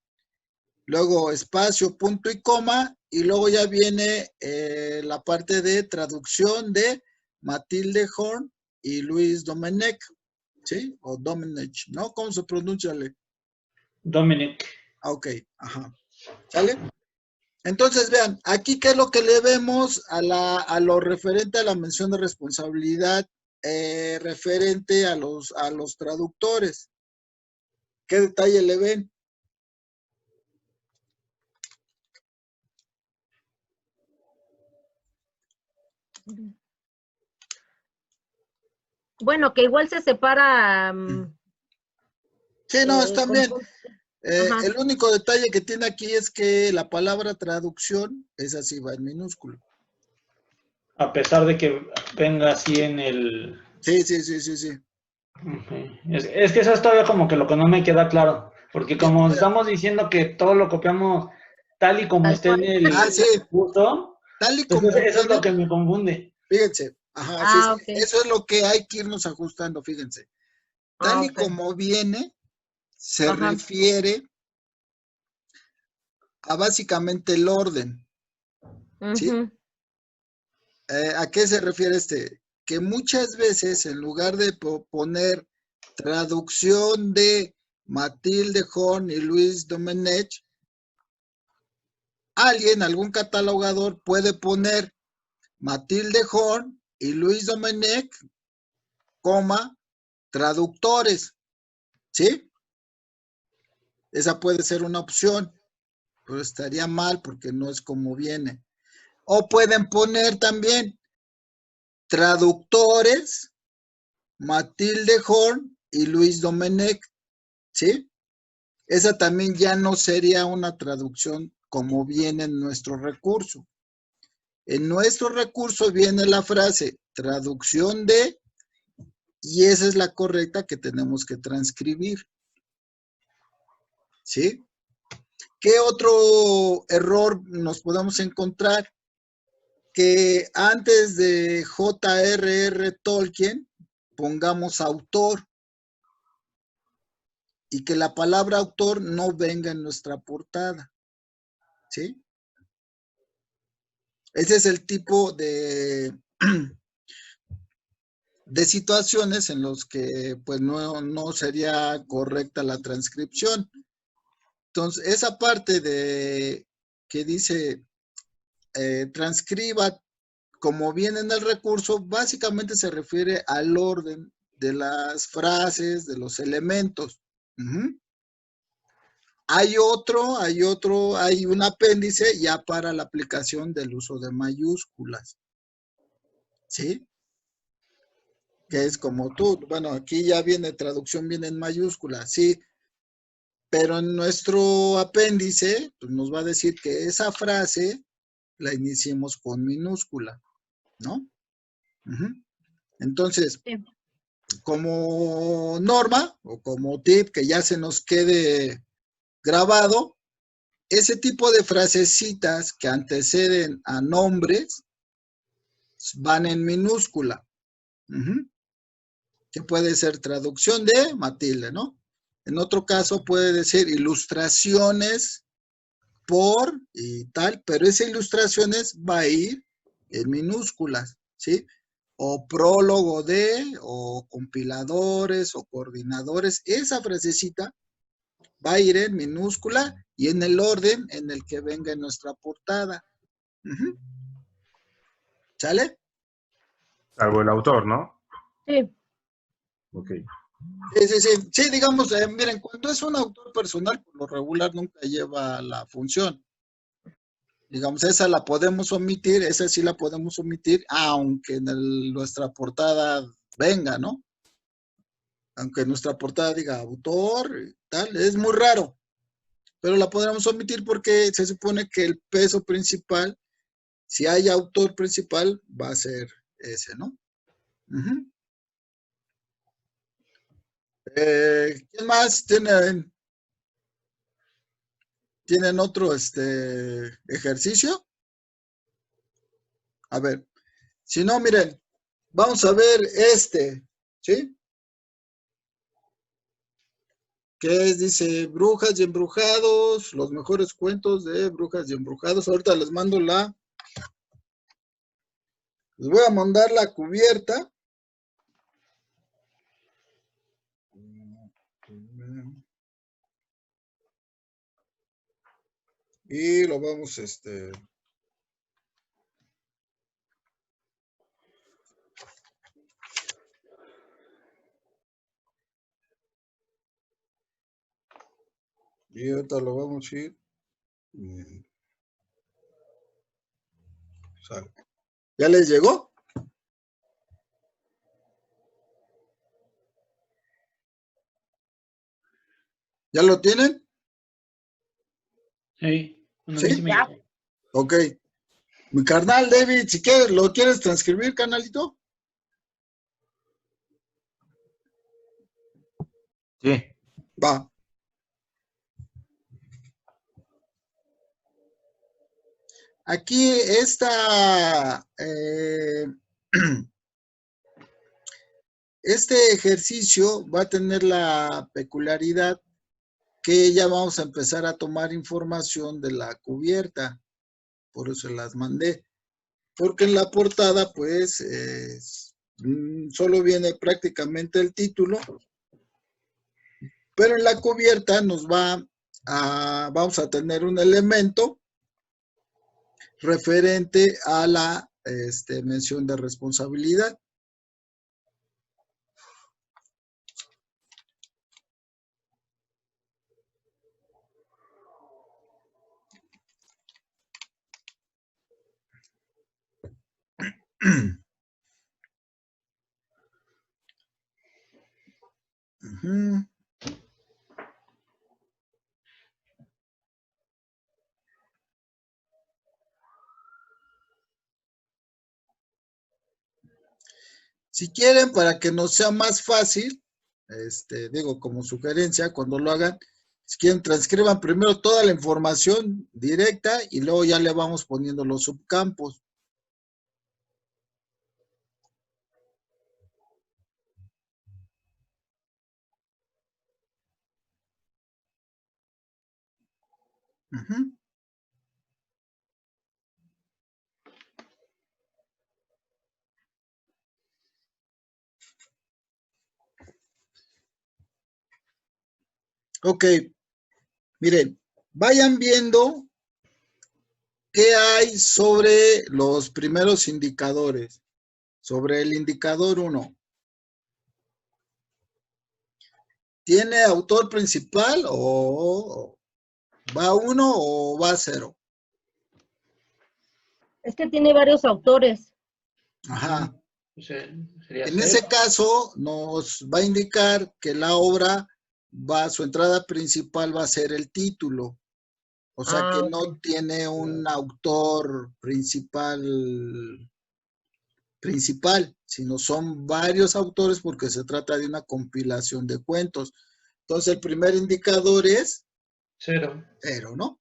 Speaker 1: Luego espacio, punto y coma, y luego ya viene la parte de traducción de Matilde Horn y Luis Domenech, ¿sí? O Domenech, ¿no? ¿Cómo se pronuncia?
Speaker 4: Dominic.
Speaker 1: Ok, ajá. ¿Sale? Entonces, vean, aquí qué es lo que le vemos a lo referente a la mención de responsabilidad referente a los traductores. ¿Qué detalle le ven?
Speaker 2: Bueno, que igual se separa.
Speaker 1: Sí, no, están bien. El único detalle que tiene aquí es que la palabra traducción es así, va en minúsculo.
Speaker 4: A pesar de que venga así en el...
Speaker 1: Sí.
Speaker 4: Okay. Es que eso es todavía como que lo que no me queda claro. Porque como estamos diciendo que todo lo copiamos tal y como esté en el curso,
Speaker 1: tal y como
Speaker 4: eso es lo que me confunde.
Speaker 1: Fíjense,
Speaker 2: Okay.
Speaker 1: Eso es lo que hay que irnos ajustando, fíjense. Tal y como viene, se refiere a básicamente el orden. ¿Sí? ¿A qué se refiere que muchas veces en lugar de poner traducción de Matilde Horn y Luis Domenech, algún catalogador puede poner Matilde Horn y Luis Domenech, traductores, ¿sí? Esa puede ser una opción, pero estaría mal porque no es como viene. O pueden poner también traductores, Matilde Horn y Luis Domenech, ¿sí? Esa también ya no sería una traducción como viene en nuestro recurso. En nuestro recurso viene la frase traducción de, y esa es la correcta que tenemos que transcribir. ¿Sí? ¿Qué otro error nos podemos encontrar? Que antes de J.R.R. Tolkien pongamos autor y que la palabra autor no venga en nuestra portada. ¿Sí? Ese es el tipo de situaciones en los que pues no sería correcta la transcripción. Entonces, esa parte de que dice transcriba como viene en el recurso, básicamente se refiere al orden de las frases, de los elementos. Hay un apéndice ya para la aplicación del uso de mayúsculas. ¿Sí? Que es como tú, bueno, aquí ya viene, traducción viene en mayúsculas, sí, pero en nuestro apéndice pues nos va a decir que esa frase la iniciemos con minúscula, ¿no? Entonces, como norma o como tip que ya se nos quede grabado, ese tipo de frasecitas que anteceden a nombres van en minúscula. Que puede ser traducción de Matilde, ¿no? En otro caso puede decir ilustraciones por y tal, pero esa ilustraciones va a ir en minúsculas, ¿sí? O prólogo de, o compiladores, o coordinadores. Esa frasecita va a ir en minúscula y en el orden en el que venga en nuestra portada. ¿Sale?
Speaker 3: Salvo el autor, ¿no?
Speaker 2: Sí.
Speaker 3: Ok.
Speaker 1: Sí, digamos, miren, cuando es un autor personal, por lo regular nunca lleva la función. Digamos, esa la podemos omitir, esa sí la podemos omitir, aunque en nuestra portada venga, ¿no? Aunque nuestra portada diga autor y tal, es muy raro, pero la podremos omitir porque se supone que el peso principal, si hay autor principal, va a ser ese, ¿no? ¿Quién más tienen otro ejercicio? A ver, si no, miren, vamos a ver ¿sí? Que dice, brujas y embrujados, los mejores cuentos de brujas y embrujados. Ahorita les mando les voy a mandar la cubierta. Y lo vamos, y ahorita lo vamos a ir. ¿Ya les llegó? ¿Ya lo tienen?
Speaker 4: Sí. Bueno,
Speaker 1: ¿Sí?
Speaker 4: sí me llegó.
Speaker 1: Ok. Mi carnal David, si quieres, ¿lo quieres transcribir, carnalito?
Speaker 3: Sí.
Speaker 1: Va. Aquí este ejercicio va a tener la peculiaridad que ya vamos a empezar a tomar información de la cubierta. Por eso las mandé. Porque en la portada, pues, solo viene prácticamente el título. Pero en la cubierta vamos a tener un elemento referente a la mención de responsabilidad. Si quieren, para que nos sea más fácil, digo como sugerencia, cuando lo hagan, si quieren, transcriban primero toda la información directa y luego ya le vamos poniendo los subcampos. Ok, miren, vayan viendo qué hay sobre los primeros indicadores. Sobre el indicador 1. ¿Tiene autor principal o va 1 o va 0?
Speaker 2: Es que tiene varios autores.
Speaker 1: Ajá.
Speaker 4: Sería
Speaker 1: En ese caso, nos va a indicar que la obra su entrada principal va a ser el título. O sea que no tiene un autor principal, sino son varios autores porque se trata de una compilación de cuentos. Entonces, el primer indicador es
Speaker 4: 0,
Speaker 1: ¿no?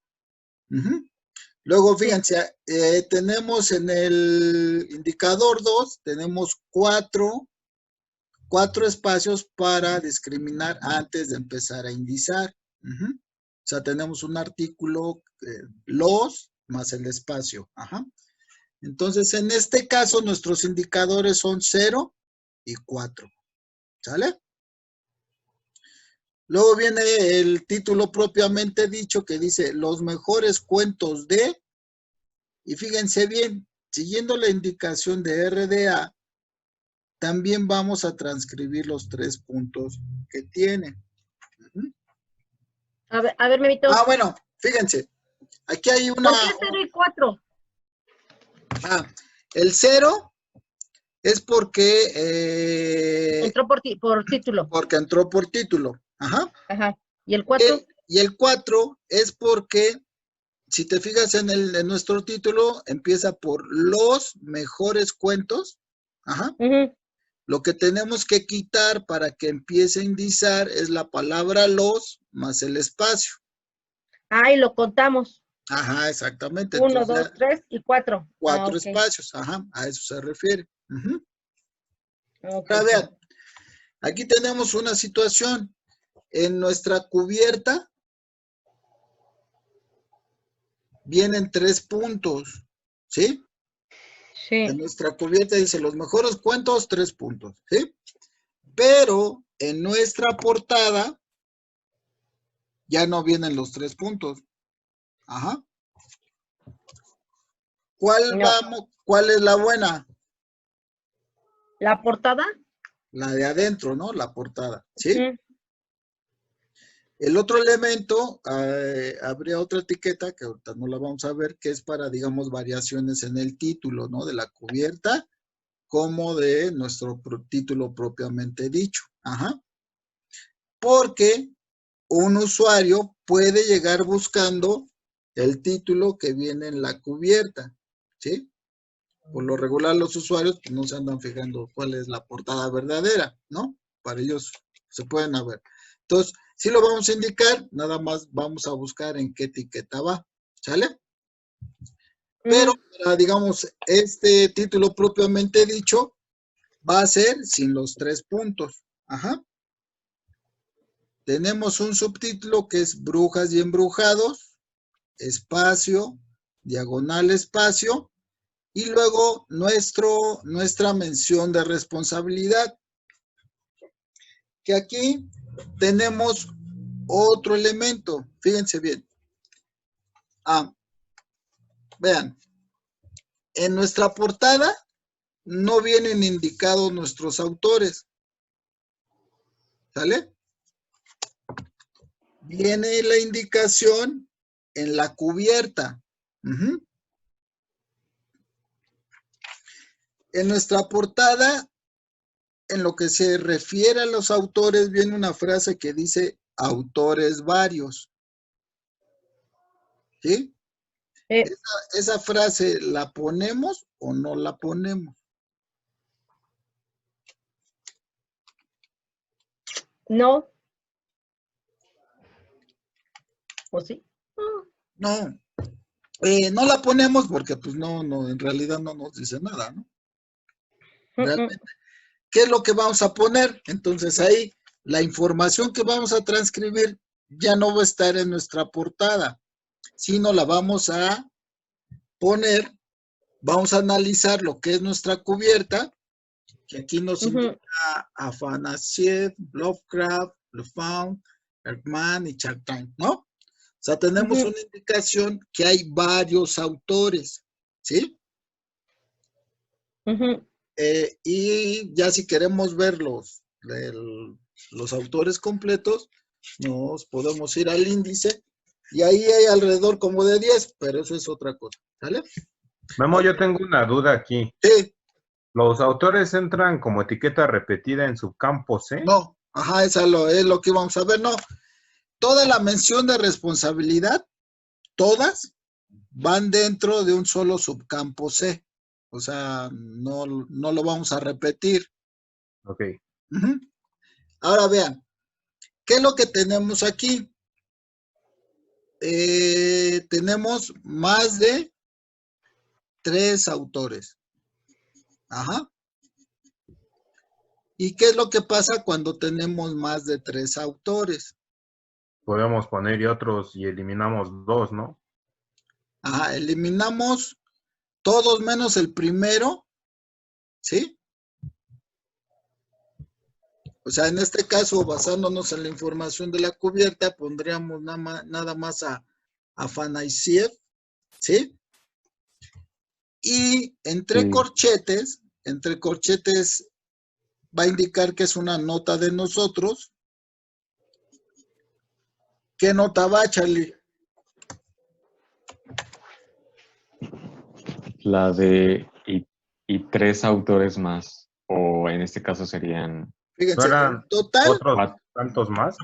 Speaker 1: Luego, fíjense, tenemos en el indicador 2, tenemos cuatro espacios para discriminar antes de empezar a indizar. O sea, tenemos un artículo, los, más el espacio. Entonces, en este caso, nuestros indicadores son 0 y 4. ¿Sale? Luego viene el título propiamente dicho que dice los mejores cuentos de, y fíjense bien, siguiendo la indicación de RDA, también vamos a transcribir los 3 puntos que tiene.
Speaker 2: A ver, Memito.
Speaker 1: Bueno, fíjense, aquí hay una...
Speaker 2: ¿Por qué 0 y 4?
Speaker 1: El 0 es porque...
Speaker 2: entró por título.
Speaker 1: Porque entró por título. Ajá.
Speaker 2: ¿Y el 4?
Speaker 1: Y el 4 es porque, si te fijas en nuestro título, empieza por los mejores cuentos. Lo que tenemos que quitar para que empiece a indizar es la palabra los más el espacio.
Speaker 2: Ah, y lo contamos.
Speaker 1: Ajá, exactamente.
Speaker 2: 1,
Speaker 1: Entonces,
Speaker 2: 2, 3 y 4.
Speaker 1: 4 espacios, ajá, a eso se refiere.
Speaker 2: Okay.
Speaker 1: Ahora vean, aquí tenemos una situación. En nuestra cubierta vienen 3 puntos, ¿sí?
Speaker 2: Sí.
Speaker 1: En nuestra cubierta dice los mejores cuentos, 3 puntos, ¿sí? Pero en nuestra portada ya no vienen los 3 puntos. Ajá. ¿Cuál es la buena?
Speaker 2: ¿La portada?
Speaker 1: La de adentro, ¿no? La portada, ¿sí? El otro elemento, habría otra etiqueta que ahorita no la vamos a ver, que es para, digamos, variaciones en el título, ¿no? De la cubierta, como de nuestro título propiamente dicho. Ajá. Porque un usuario puede llegar buscando el título que viene en la cubierta, ¿sí? Por lo regular los usuarios pues, no se andan fijando cuál es la portada verdadera, ¿no? Para ellos se pueden ver. Entonces, sí lo vamos a indicar, nada más vamos a buscar en qué etiqueta va, ¿sale? Pero, digamos, este título propiamente dicho va a ser sin los 3 puntos. Ajá. Tenemos un subtítulo que es Brujas y Embrujados, espacio, diagonal espacio, y luego nuestra mención de responsabilidad. Que aquí tenemos otro elemento. Fíjense bien. Vean. En nuestra portada no vienen indicados nuestros autores. ¿Sale? Viene la indicación en la cubierta. En nuestra portada, en lo que se refiere a los autores, viene una frase que dice autores varios. ¿Sí? Esa frase, ¿la ponemos o no la ponemos?
Speaker 2: No. ¿O sí?
Speaker 1: No. No la ponemos porque pues no, en realidad no nos dice nada, ¿no? Realmente. ¿Qué es lo que vamos a poner? Entonces ahí la información que vamos a transcribir ya no va a estar en nuestra portada, sino la vamos a poner, vamos a analizar lo que es nuestra cubierta, que aquí nos indica Afanasieff, Lovecraft, Le Fond, Bergman y Chartrain, ¿no? O sea, tenemos una indicación que hay varios autores, ¿sí? Y ya si queremos ver los autores completos, nos podemos ir al índice y ahí hay alrededor como de 10, pero eso es otra cosa, ¿sale?
Speaker 3: Memo, yo tengo una duda aquí.
Speaker 1: Sí.
Speaker 3: ¿Los autores entran como etiqueta repetida en subcampo C?
Speaker 1: No, ajá, eso es lo que vamos a ver, no. Toda la mención de responsabilidad, todas, van dentro de un solo subcampo C. O sea, no lo vamos a repetir.
Speaker 3: Ok.
Speaker 1: Ahora vean, ¿qué es lo que tenemos aquí? Tenemos más de 3 autores. Ajá. ¿Y qué es lo que pasa cuando tenemos más de 3 autores?
Speaker 3: Podemos poner y otros y eliminamos 2, ¿no?
Speaker 1: Ajá, eliminamos todos menos el primero, ¿sí? O sea, en este caso, basándonos en la información de la cubierta, pondríamos nada más a Afanasieff, ¿sí? Y entre corchetes va a indicar que es una nota de nosotros. ¿Qué nota va, Charlie?
Speaker 5: La de y 3 autores más, o en este caso serían...
Speaker 1: Fíjense, en total...
Speaker 3: ¿Otros tantos más?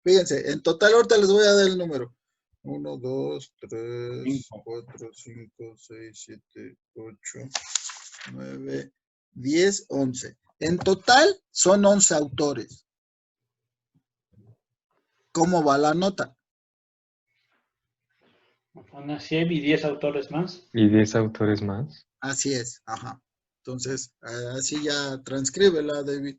Speaker 1: Fíjense, en total ahorita les voy a dar el número. 1, 2, 3, 4, 5, 6, 7, 8, 9, 10, 11. En total son 11 autores. ¿Cómo va la nota?
Speaker 4: Una SIEB y 10 autores más.
Speaker 5: ¿Y 10 autores más?
Speaker 1: Así es, ajá. Entonces, así ya transcríbela, David.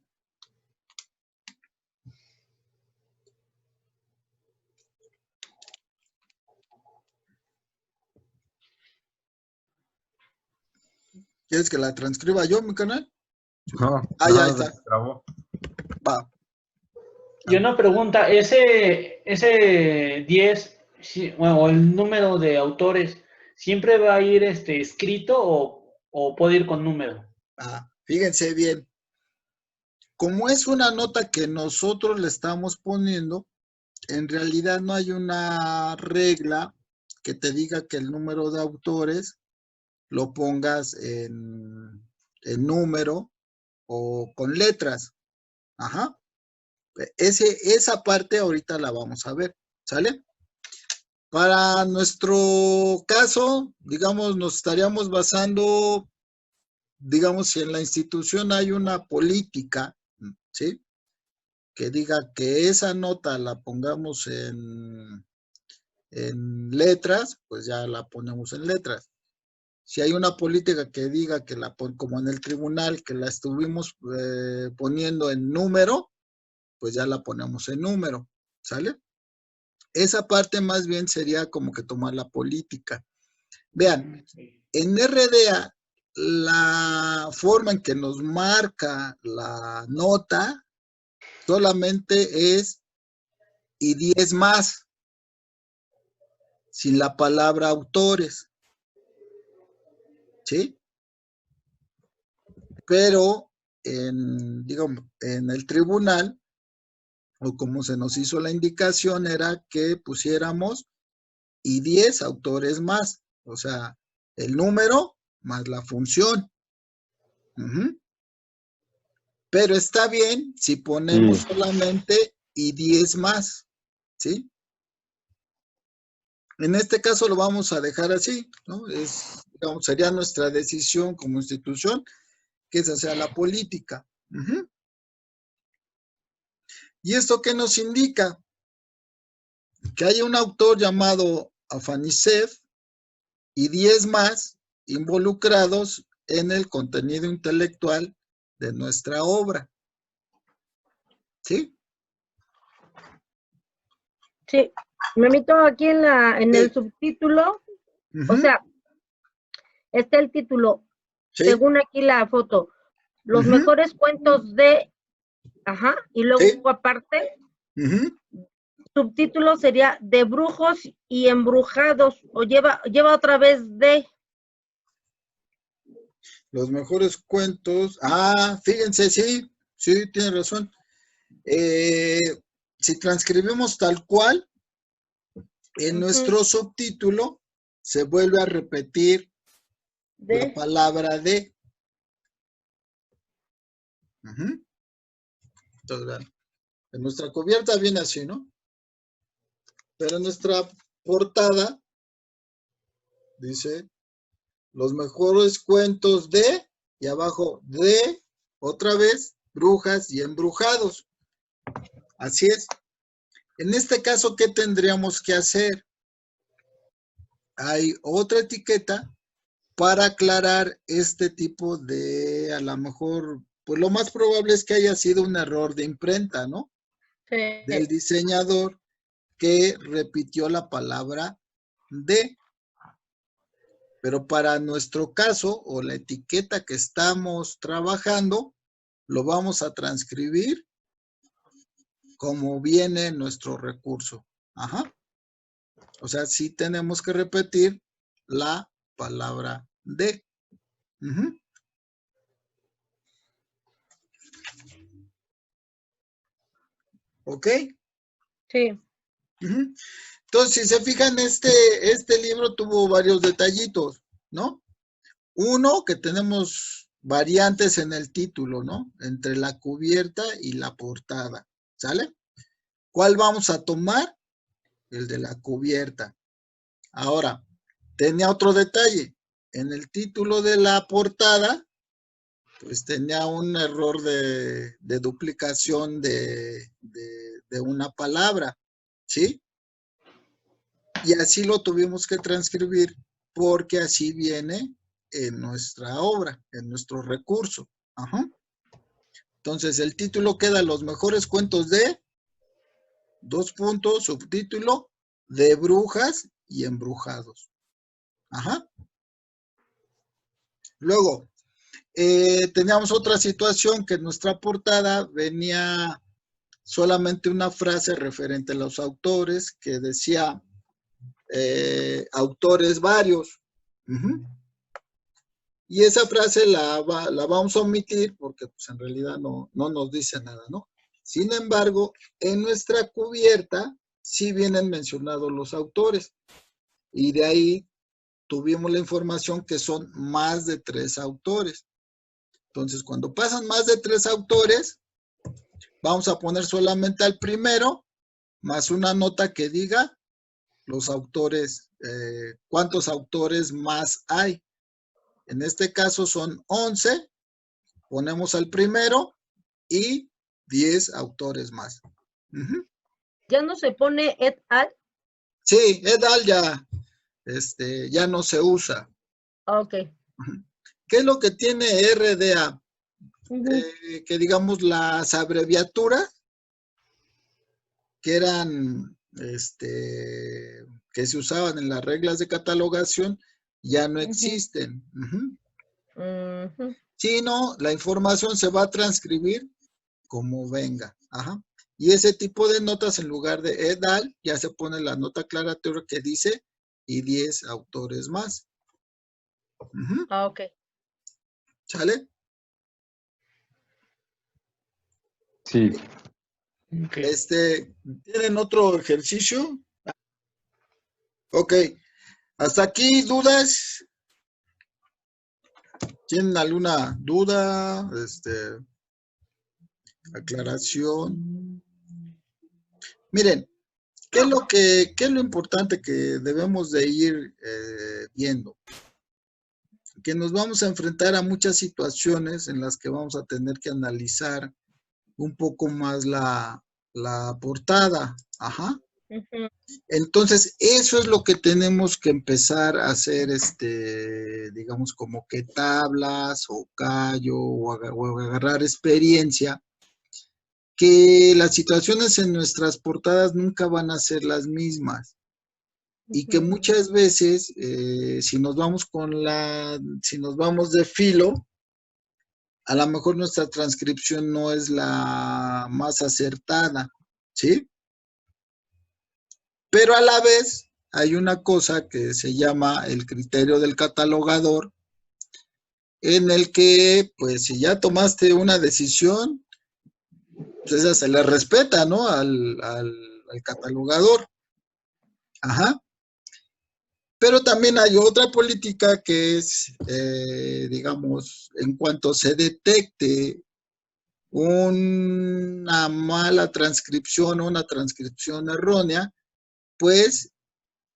Speaker 1: ¿Quieres que la transcriba yo, mi canal?
Speaker 3: No,
Speaker 1: Ya está.
Speaker 3: Grabó.
Speaker 1: Va.
Speaker 4: Y una pregunta, ese 10, bueno, el número de autores, ¿siempre va a ir escrito o puede ir con número?
Speaker 1: Fíjense bien. Como es una nota que nosotros le estamos poniendo, en realidad no hay una regla que te diga que el número de autores lo pongas en número o con letras. Ajá. Esa parte ahorita la vamos a ver, ¿sale? Para nuestro caso, digamos, nos estaríamos basando, digamos, si en la institución hay una política, ¿sí? Que diga que esa nota la pongamos en letras, pues ya la ponemos en letras. Si hay una política que diga que como en el tribunal, que la estuvimos poniendo en número, pues ya la ponemos en número, ¿sale? Esa parte más bien sería como que tomar la política. Vean, en RDA, la forma en que nos marca la nota solamente es y 10 más, sin la palabra autores, ¿sí? Pero digamos, en el tribunal, o como se nos hizo la indicación, era que pusiéramos y 10 autores más, o sea, el número más la función. Pero está bien si ponemos solamente y 10 más, ¿sí? En este caso lo vamos a dejar así, ¿no? Digamos, sería nuestra decisión como institución, que esa sea la política. ¿Y esto qué nos indica? Que hay un autor llamado Afanisev y 10 más involucrados en el contenido intelectual de nuestra obra. ¿Sí?
Speaker 2: Sí. Me meto aquí en el subtítulo. O sea, está el título, según aquí la foto, los mejores cuentos de, y luego aparte, subtítulo sería de brujos y embrujados, o lleva otra vez de.
Speaker 1: Los mejores cuentos, fíjense, sí, tiene razón. Si transcribimos tal cual, en nuestro subtítulo se vuelve a repetir la palabra de. Entonces, en nuestra cubierta viene así, ¿no? Pero en nuestra portada dice los mejores cuentos de, y abajo de, otra vez, brujas y embrujados. Así es. En este caso, ¿qué tendríamos que hacer? Hay otra etiqueta para aclarar este tipo de, a lo mejor, pues lo más probable es que haya sido un error de imprenta, ¿no?
Speaker 2: Sí.
Speaker 1: Del diseñador que repitió la palabra de. Pero para nuestro caso, o la etiqueta que estamos trabajando, lo vamos a transcribir como viene nuestro recurso. O sea, sí tenemos que repetir la palabra de. ¿Ok?
Speaker 2: Sí.
Speaker 1: Entonces, si se fijan, este libro tuvo varios detallitos, ¿no? Uno, que tenemos variantes en el título, ¿no? Entre la cubierta y la portada, ¿sale? ¿Cuál vamos a tomar? El de la cubierta. Ahora, tenía otro detalle. En el título de la portada pues tenía un error de duplicación de una palabra, ¿sí? Y así lo tuvimos que transcribir porque así viene en nuestra obra, en nuestro recurso. Ajá. Entonces, el título queda Los mejores cuentos de, subtítulo, de brujas y embrujados. Ajá. Luego, teníamos otra situación que en nuestra portada venía solamente una frase referente a los autores que decía autores varios. Y esa frase la vamos a omitir porque pues, en realidad no nos dice nada, ¿no? Sin embargo, en nuestra cubierta sí vienen mencionados los autores. Y de ahí tuvimos la información que son más de 3 autores. Entonces, cuando pasan más de 3 autores, vamos a poner solamente al primero, más una nota que diga los autores, cuántos autores más hay. En este caso son 11, ponemos al primero y 10 autores más.
Speaker 2: ¿Ya no se pone et al?
Speaker 1: Sí, et al ya no se usa.
Speaker 2: Ok.
Speaker 1: ¿Qué es lo que tiene RDA? Que digamos las abreviaturas que eran, que se usaban en las reglas de catalogación, ya no existen. Sino la información se va a transcribir como venga. Ajá. Y ese tipo de notas, en lugar de et al, ya se pone la nota aclaratoria que dice y 10 autores más.
Speaker 2: Ok.
Speaker 1: ¿Sale?
Speaker 5: Sí.
Speaker 4: Okay.
Speaker 1: ¿Tienen otro ejercicio? Ok. ¿Hasta aquí dudas? ¿Tienen alguna duda? Aclaración. Miren, ¿qué es lo importante que debemos de ir viendo? Que nos vamos a enfrentar a muchas situaciones en las que vamos a tener que analizar un poco más la portada. Ajá. Entonces, eso es lo que tenemos que empezar a hacer, digamos, como que tablas o callo o agarrar experiencia, que las situaciones en nuestras portadas nunca van a ser las mismas. Y que muchas veces, si nos vamos de filo, a lo mejor nuestra transcripción no es la más acertada, ¿sí? Pero a la vez hay una cosa que se llama el criterio del catalogador, en el que, pues, si ya tomaste una decisión, pues esa se le respeta, ¿no? Al catalogador. Ajá. Pero también hay otra política que es, digamos, en cuanto se detecte una mala transcripción o una transcripción errónea, pues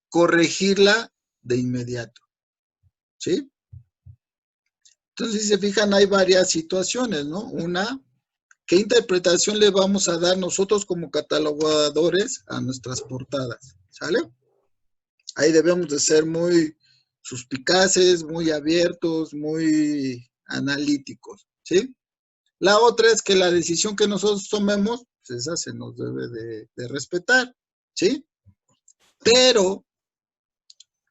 Speaker 1: corregirla de inmediato, ¿sí? Entonces, si se fijan, hay varias situaciones, ¿no? Una, ¿qué interpretación le vamos a dar nosotros como catalogadores a nuestras portadas? ¿Sale? Ahí debemos de ser muy suspicaces, muy abiertos, muy analíticos, ¿sí? La otra es que la decisión que nosotros tomemos, pues esa se nos debe de respetar, ¿sí? Pero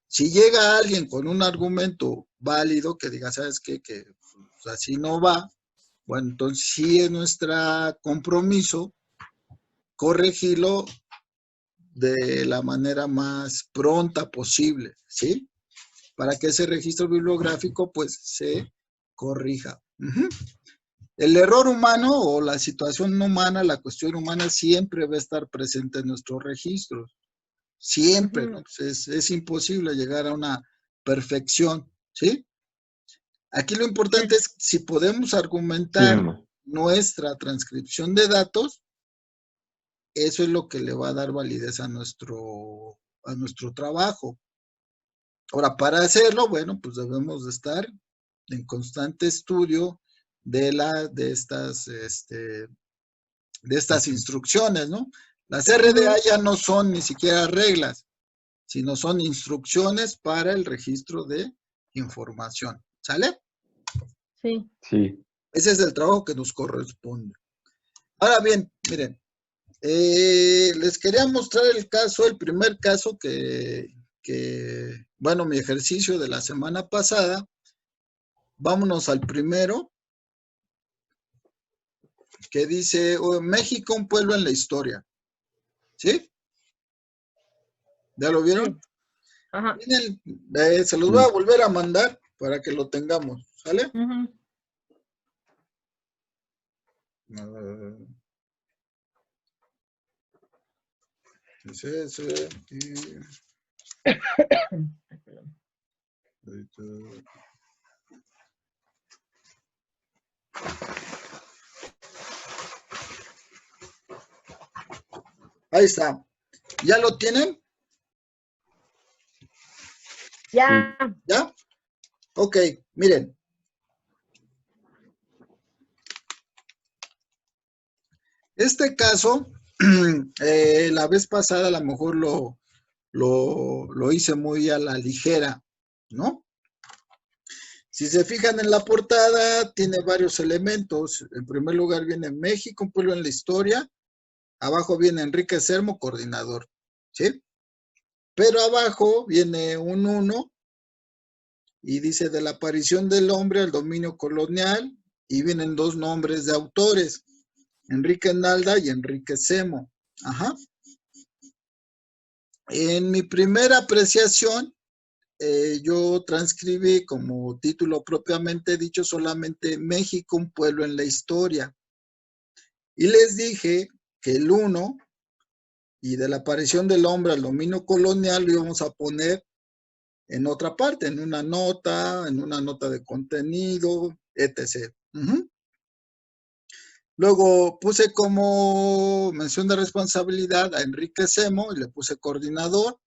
Speaker 1: si llega alguien con un argumento válido que diga, ¿sabes qué? Que pues, así no va, bueno, entonces sí es nuestro compromiso corregirlo de la manera más pronta posible, ¿sí? Para que ese registro bibliográfico pues se corrija. El error humano o la situación humana, la cuestión humana siempre va a estar presente en nuestros registros. Siempre, ¿no? Pues es imposible llegar a una perfección, ¿sí? Aquí lo importante es si podemos argumentar nuestra transcripción de datos, eso es lo que le va a dar validez a nuestro trabajo. Ahora, para hacerlo, bueno, pues debemos de estar en constante estudio, de estas instrucciones, ¿no? Las RDA ya no son ni siquiera reglas, sino son instrucciones para el registro de información. ¿Sale?
Speaker 2: Sí.
Speaker 5: Sí.
Speaker 1: Ese es el trabajo que nos corresponde. Ahora bien, miren, les quería mostrar el primer caso bueno, mi ejercicio de la semana pasada. Vámonos al primero, que dice, México, un pueblo en la historia. ¿Sí? ¿Ya lo vieron?
Speaker 2: Sí. Ajá.
Speaker 1: Miren, se los voy a volver a mandar para que lo tengamos. ¿Sale? Ahí está. ¿Ya lo tienen?
Speaker 2: Ya.
Speaker 1: ¿Ya? Ok, miren. Este caso, la vez pasada a lo mejor lo hice muy a la ligera, ¿no? Si se fijan en la portada, tiene varios elementos. En primer lugar viene México, un pueblo en la historia. Abajo viene Enrique Sermo, coordinador, ¿sí? Pero abajo viene un 1 y dice de la aparición del hombre al dominio colonial, y vienen dos nombres de autores, Enrique Nalda y Enrique Semo. Ajá. En mi primera apreciación, yo transcribí como título propiamente dicho solamente México, un pueblo en la historia. Y les dije que el 1 y de la aparición del hombre al dominio colonial lo íbamos a poner en otra parte, en una nota de contenido, etc. Luego puse como mención de responsabilidad a Enrique Semo y le puse coordinador.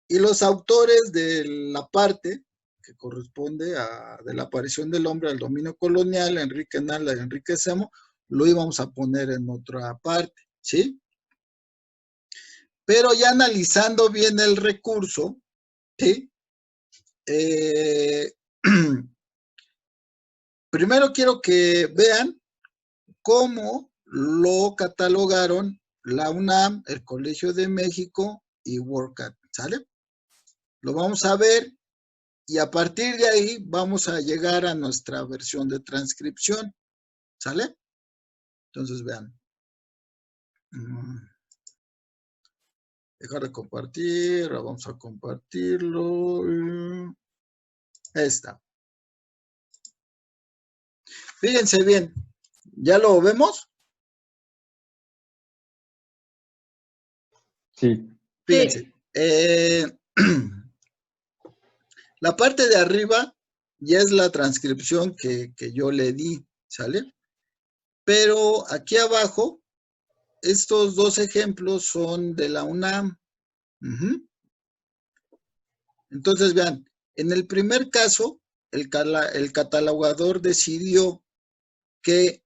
Speaker 1: Y los autores de la parte que corresponde de la aparición del hombre al dominio colonial, Enrique Nalda y Enrique Semo, lo íbamos a poner en otra parte, ¿sí? Pero ya analizando bien el recurso, ¿sí? Primero quiero que vean cómo lo catalogaron la UNAM, el Colegio de México y WorldCat, ¿sale? Lo vamos a ver y a partir de ahí vamos a llegar a nuestra versión de transcripción, ¿sale? Entonces vean. Dejar de compartir, vamos a compartirlo. Ahí está. Fíjense bien, ¿ya lo vemos?
Speaker 5: Sí.
Speaker 1: Fíjense. La parte de arriba ya es la transcripción que yo le di, ¿sale? Pero aquí abajo, estos dos ejemplos son de la UNAM. Entonces, vean, en el primer caso, el catalogador decidió que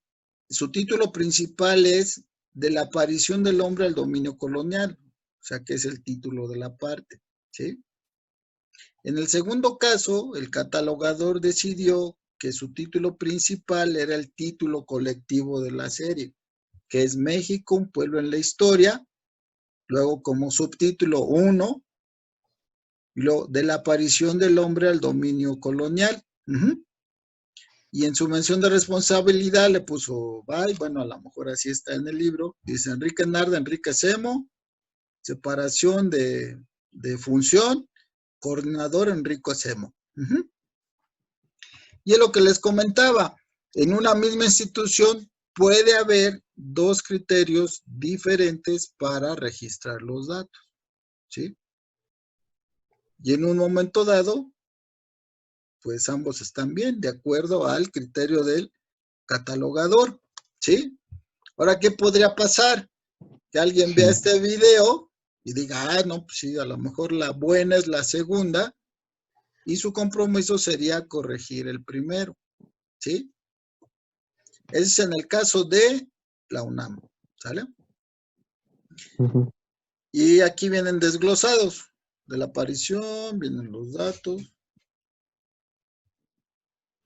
Speaker 1: su título principal es de la aparición del hombre al dominio colonial, o sea, que es el título de la parte, ¿sí? En el segundo caso, el catalogador decidió que su título principal era el título colectivo de la serie, que es México, un pueblo en la historia, luego como subtítulo 1, y luego de la aparición del hombre al dominio colonial. Y en su mención de responsabilidad le puso, bueno, a lo mejor así está en el libro, dice Enrique Narda, Enrique Semo, separación de función, coordinador Enrique Semo. Y es lo que les comentaba, en una misma institución puede haber dos criterios diferentes para registrar los datos, ¿sí? Y en un momento dado, pues ambos están bien, de acuerdo al criterio del catalogador, ¿sí? Ahora, ¿qué podría pasar? Que alguien vea este video y diga, no, pues sí, a lo mejor la buena es la segunda, y su compromiso sería corregir el primero, ¿sí? Ese es en el caso de la UNAM, ¿sale? Y aquí vienen desglosados de la aparición, vienen los datos.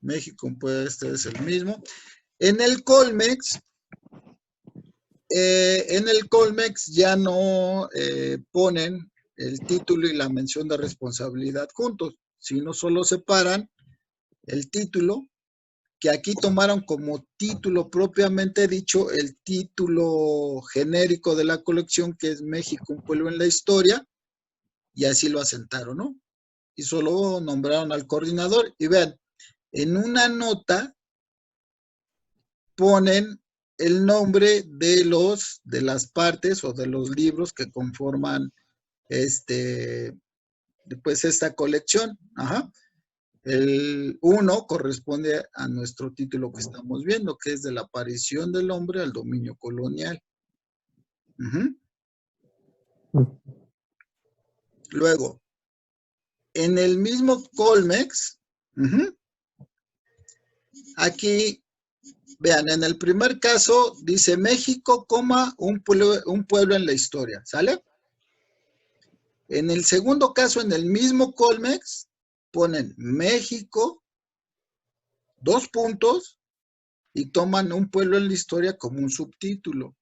Speaker 1: México, pues este es el mismo. En el Colmex ya no ponen el título y la mención de responsabilidad juntos, sino solo separan el título, que aquí tomaron como título propiamente dicho el título genérico de la colección, que es México, un pueblo en la historia, y así lo asentaron, ¿no? Y solo nombraron al coordinador. Y vean, en una nota ponen el nombre de las partes o de los libros que conforman pues esta colección. Ajá. El 1 corresponde a nuestro título que estamos viendo, que es de la aparición del hombre al dominio colonial. Luego, en el mismo Colmex, aquí, vean, en el primer caso dice México, un pueblo en la historia, ¿sale? En el segundo caso, en el mismo Colmex, ponen México, 2 puntos, y toman un pueblo en la historia como un subtítulo,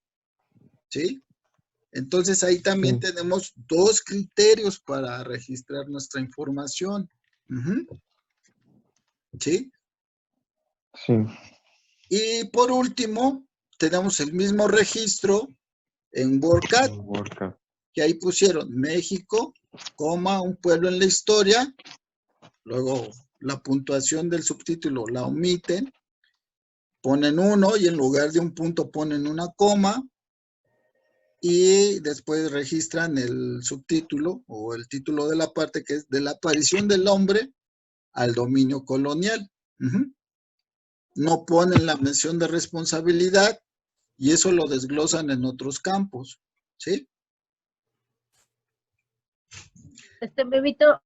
Speaker 1: ¿sí? Entonces ahí también tenemos 2 criterios para registrar nuestra información. ¿Sí?
Speaker 3: Sí.
Speaker 1: Y por último, tenemos el mismo registro en WordCat, que ahí pusieron México, un pueblo en la historia, luego la puntuación del subtítulo la omiten, ponen 1 y en lugar de un punto ponen una coma, y después registran el subtítulo o el título de la parte, que es de la aparición del hombre al dominio colonial. No ponen la mención de responsabilidad y eso lo desglosan en otros campos, ¿sí?
Speaker 2: Bebito,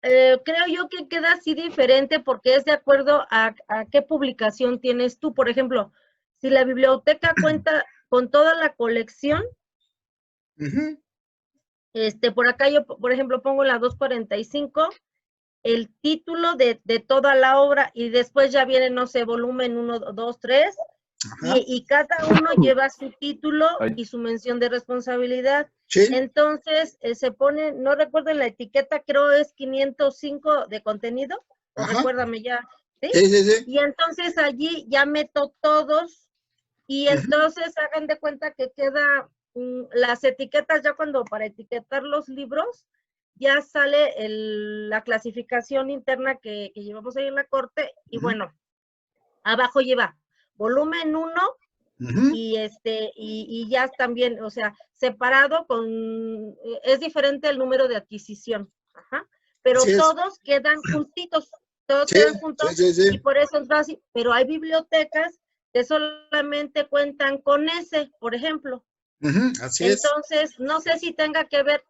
Speaker 2: creo yo que queda así diferente porque es de acuerdo a qué publicación tienes tú. Por ejemplo, si la biblioteca cuenta con toda la colección, por acá yo, por ejemplo, pongo la 245, el título de toda la obra, y después ya viene, no sé, volumen 1, 2, 3, y cada uno lleva su título y su mención de responsabilidad.
Speaker 1: Sí.
Speaker 2: Entonces, se pone, no recuerdo la etiqueta, creo es 505 de contenido, o recuérdame ya, ¿sí?
Speaker 1: Sí.
Speaker 2: Y entonces allí ya meto todos, y entonces hagan de cuenta que queda las etiquetas, ya cuando para etiquetar los libros, ya sale la clasificación interna que llevamos ahí en la corte, y bueno, abajo lleva volumen 1, y ya también, o sea, separado es diferente el número de adquisición, pero todos quedan juntitos, quedan juntos, y por eso es fácil, pero hay bibliotecas que solamente cuentan con ese, por ejemplo.
Speaker 1: Así es.
Speaker 2: Entonces, no sé si tenga que ver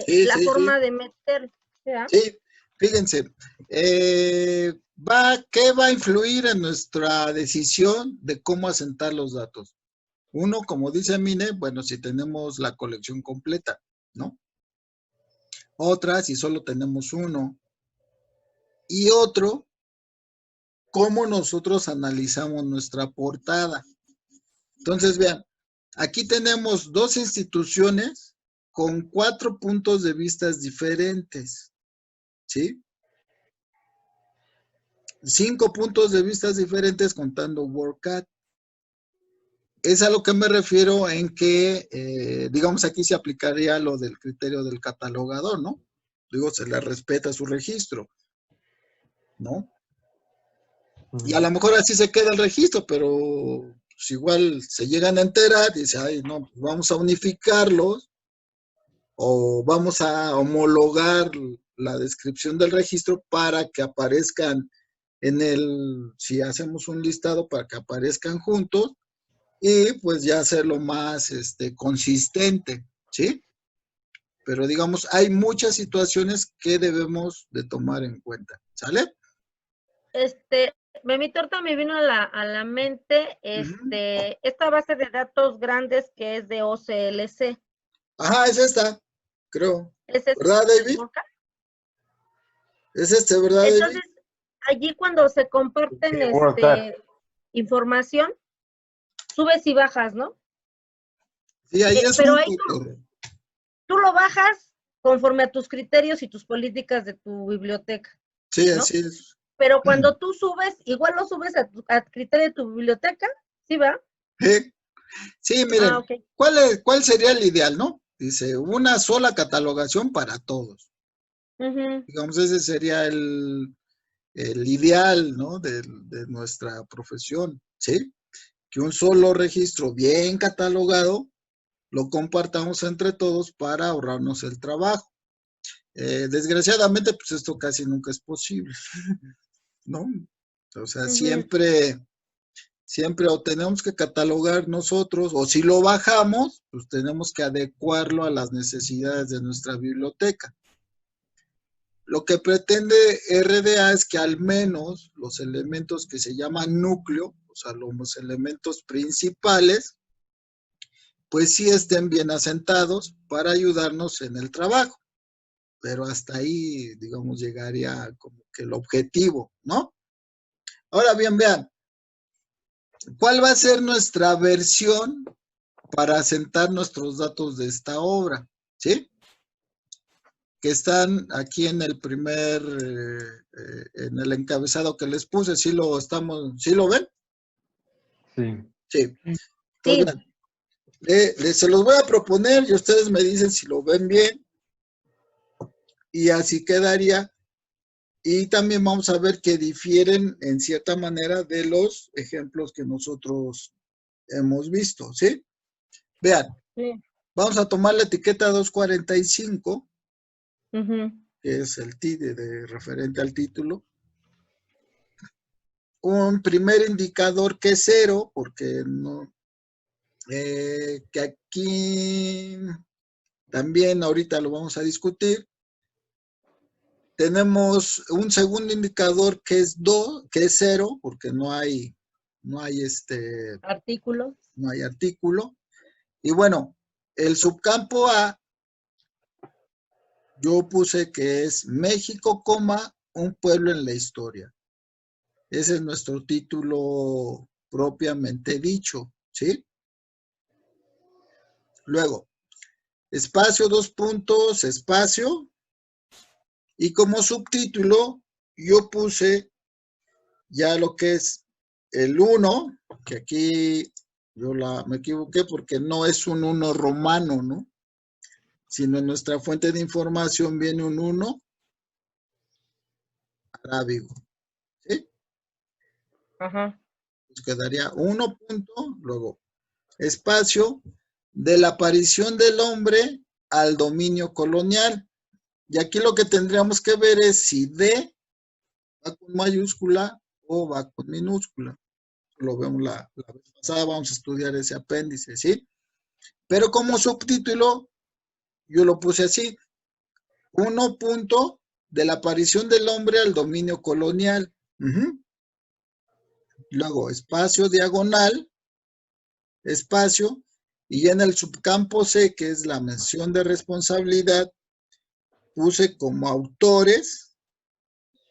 Speaker 2: la forma de meter.
Speaker 1: Sí, fíjense, ¿qué va a influir en nuestra decisión de cómo asentar los datos? Uno, como dice Mine, bueno, si tenemos la colección completa, ¿no? Otra, si solo tenemos uno. Y otro, cómo nosotros analizamos nuestra portada. Entonces, vean, aquí tenemos 2 instituciones con 4 puntos de vista diferentes, ¿sí? 5 puntos de vista diferentes contando WordCat. Es a lo que me refiero en que, digamos, aquí se aplicaría lo del criterio del catalogador, ¿no? Digo, se le respeta su registro, ¿no? Y a lo mejor así se queda el registro, pero pues igual se llegan a enterar y dicen, ay, no, pues vamos a unificarlos o vamos a homologar la descripción del registro para que aparezcan si hacemos un listado, para que aparezcan juntos y pues ya hacerlo más consistente, ¿sí? pero digamos, hay muchas situaciones que debemos de tomar en cuenta, ¿sale?
Speaker 2: Mi torta me vino a la mente, esta base de datos grandes que es de OCLC.
Speaker 1: Ajá, es esta, creo.
Speaker 2: ¿Es
Speaker 1: ¿Verdad, David? Es ¿verdad, David?
Speaker 2: Entonces, allí cuando se comparten información, subes y bajas, ¿no?
Speaker 1: Sí, ahí es
Speaker 2: pero
Speaker 1: un
Speaker 2: ahí
Speaker 1: tutor.
Speaker 2: tú lo bajas conforme a tus criterios y tus políticas de tu biblioteca.
Speaker 1: Sí,
Speaker 2: ¿no?
Speaker 1: así es.
Speaker 2: Pero cuando tú subes, igual lo subes a criterio de tu biblioteca, ¿sí va?
Speaker 1: Sí, miren,
Speaker 2: okay.
Speaker 1: ¿cuál sería el ideal, no? Dice, una sola catalogación para todos. Digamos, ese sería el ideal, ¿no? De nuestra profesión, ¿sí? Que un solo registro bien catalogado lo compartamos entre todos para ahorrarnos el trabajo. Desgraciadamente, pues esto casi nunca es posible, ¿no? O sea, siempre o tenemos que catalogar nosotros, o si lo bajamos, pues tenemos que adecuarlo a las necesidades de nuestra biblioteca. Lo que pretende RDA es que al menos los elementos que se llaman núcleo, o sea, los elementos principales, pues sí estén bien asentados para ayudarnos en el trabajo. Pero hasta ahí, digamos, llegaría como que el objetivo, ¿no? Ahora bien, vean, ¿cuál va a ser nuestra versión para asentar nuestros datos de esta obra? ¿Sí? Que están aquí en el primer, en el encabezado que les puse. ¿Sí lo ven?
Speaker 3: Sí.
Speaker 1: Sí. Entonces, se los voy a proponer y ustedes me dicen si lo ven bien. Y así quedaría. Y también vamos a ver que difieren en cierta manera de los ejemplos que nosotros hemos visto, ¿sí? Vean, vamos a tomar la etiqueta 245, que es el TID de referente al título. Un primer indicador que es 0, porque no, que aquí también ahorita lo vamos a discutir. Tenemos un segundo indicador que es 0, porque no hay
Speaker 2: artículo.
Speaker 1: No hay artículo. Y bueno, el subcampo A, yo puse que es México, un pueblo en la historia. Ese es nuestro título propiamente dicho, ¿sí? Luego, espacio, 2 puntos, espacio. Y como subtítulo, yo puse ya lo que es el 1, que aquí yo me equivoqué porque no es un 1 romano, ¿no? Sino en nuestra fuente de información viene un 1 arábigo, ¿sí?
Speaker 2: Ajá.
Speaker 1: Pues quedaría 1 punto, luego espacio, de la aparición del hombre al dominio colonial. Y aquí lo que tendríamos que ver es si D va con mayúscula o va con minúscula. Lo vemos la vez pasada, vamos a estudiar ese apéndice, ¿sí? Pero como subtítulo, yo lo puse así, 1 punto de la aparición del hombre al dominio colonial. Luego, espacio diagonal, espacio, y en el subcampo C, que es la mención de responsabilidad, puse como autores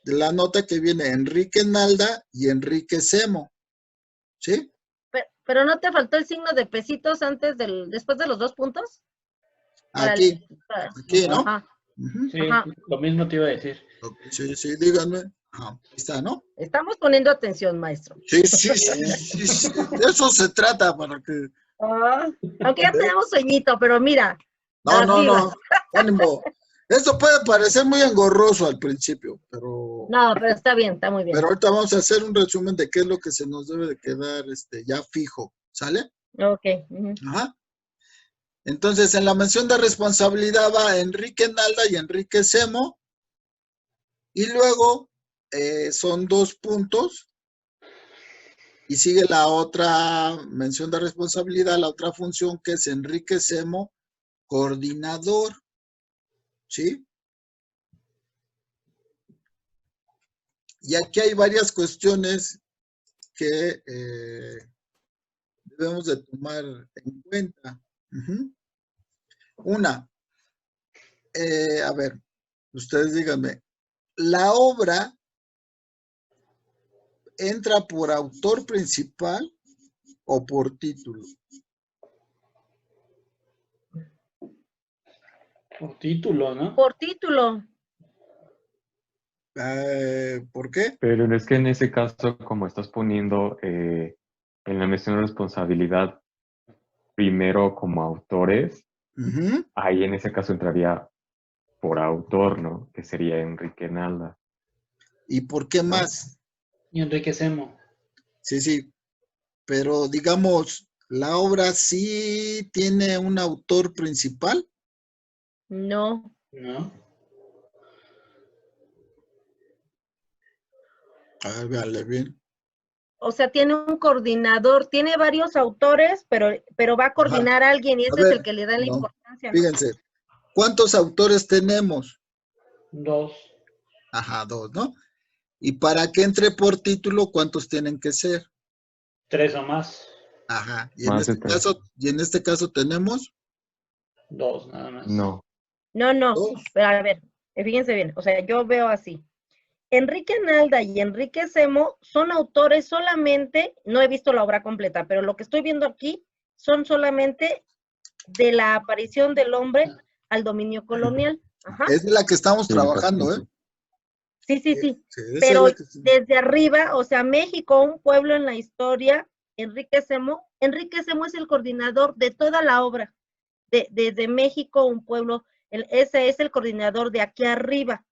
Speaker 1: de la nota que viene Enrique Nalda y Enrique Semo, ¿sí?
Speaker 2: Pero ¿no te faltó el signo de pesitos después de los 2 puntos?
Speaker 1: Aquí, ¿no?
Speaker 4: Ajá. Sí, ajá. Lo mismo te iba a decir.
Speaker 1: Sí, díganme. Ajá, ahí está, ¿no?
Speaker 2: Estamos poniendo atención, maestro.
Speaker 1: Sí. De eso se trata para que...
Speaker 2: aunque ya tenemos sueñito, pero mira.
Speaker 1: No. Ánimo. Esto puede parecer muy engorroso al principio, pero...
Speaker 2: No, pero está bien, está muy bien.
Speaker 1: Pero ahorita vamos a hacer un resumen de qué es lo que se nos debe de quedar ya fijo, ¿sale?
Speaker 2: Ok.
Speaker 1: Ajá. Entonces, en la mención de responsabilidad va Enrique Nalda y Enrique Semo. Y luego son 2 puntos. Y sigue la otra mención de responsabilidad, la otra función que es Enrique Semo, coordinador. ¿sí? Y aquí hay varias cuestiones que debemos de tomar en cuenta. Una, a ver, ustedes díganme, ¿la obra entra por autor principal o por título?
Speaker 4: Por título, ¿no?
Speaker 2: Por título.
Speaker 1: ¿Por qué?
Speaker 5: Pero es que en ese caso, como estás poniendo en la mención de responsabilidad primero como autores, ahí en ese caso entraría por autor, ¿no? Que sería Enrique Nalda.
Speaker 1: ¿Y por qué más?
Speaker 4: Y enriquecemos.
Speaker 1: Sí, sí, pero digamos, ¿la obra sí tiene un autor principal?
Speaker 2: No.
Speaker 4: ¿No?
Speaker 1: A ver, véanle bien.
Speaker 2: O sea, tiene un coordinador, tiene varios autores, pero va a coordinar a alguien y ese es el que le da la importancia, ¿no?
Speaker 1: Fíjense, ¿cuántos autores tenemos?
Speaker 4: 2.
Speaker 1: Ajá, 2, ¿no? Y para que entre por título, ¿cuántos tienen que ser?
Speaker 4: 3 o más.
Speaker 1: Ajá, y
Speaker 5: Más de tres.
Speaker 1: en este caso tenemos
Speaker 4: 2 nada más.
Speaker 5: No.
Speaker 2: No,
Speaker 1: 2.
Speaker 2: pero a ver, fíjense bien, o sea, yo veo así. Enrique Nalda y Enrique Semo son autores solamente, no he visto la obra completa, pero lo que estoy viendo aquí son solamente de la aparición del hombre al dominio colonial. Ajá.
Speaker 1: Es de la que estamos
Speaker 5: Sí,
Speaker 1: trabajando, ¿eh?
Speaker 2: Sí.
Speaker 1: Sí,
Speaker 2: Pero desde arriba, o sea, México, un pueblo en la historia, Enrique Semo es el coordinador de toda la obra. Desde México, un pueblo, ese es el coordinador de aquí arriba.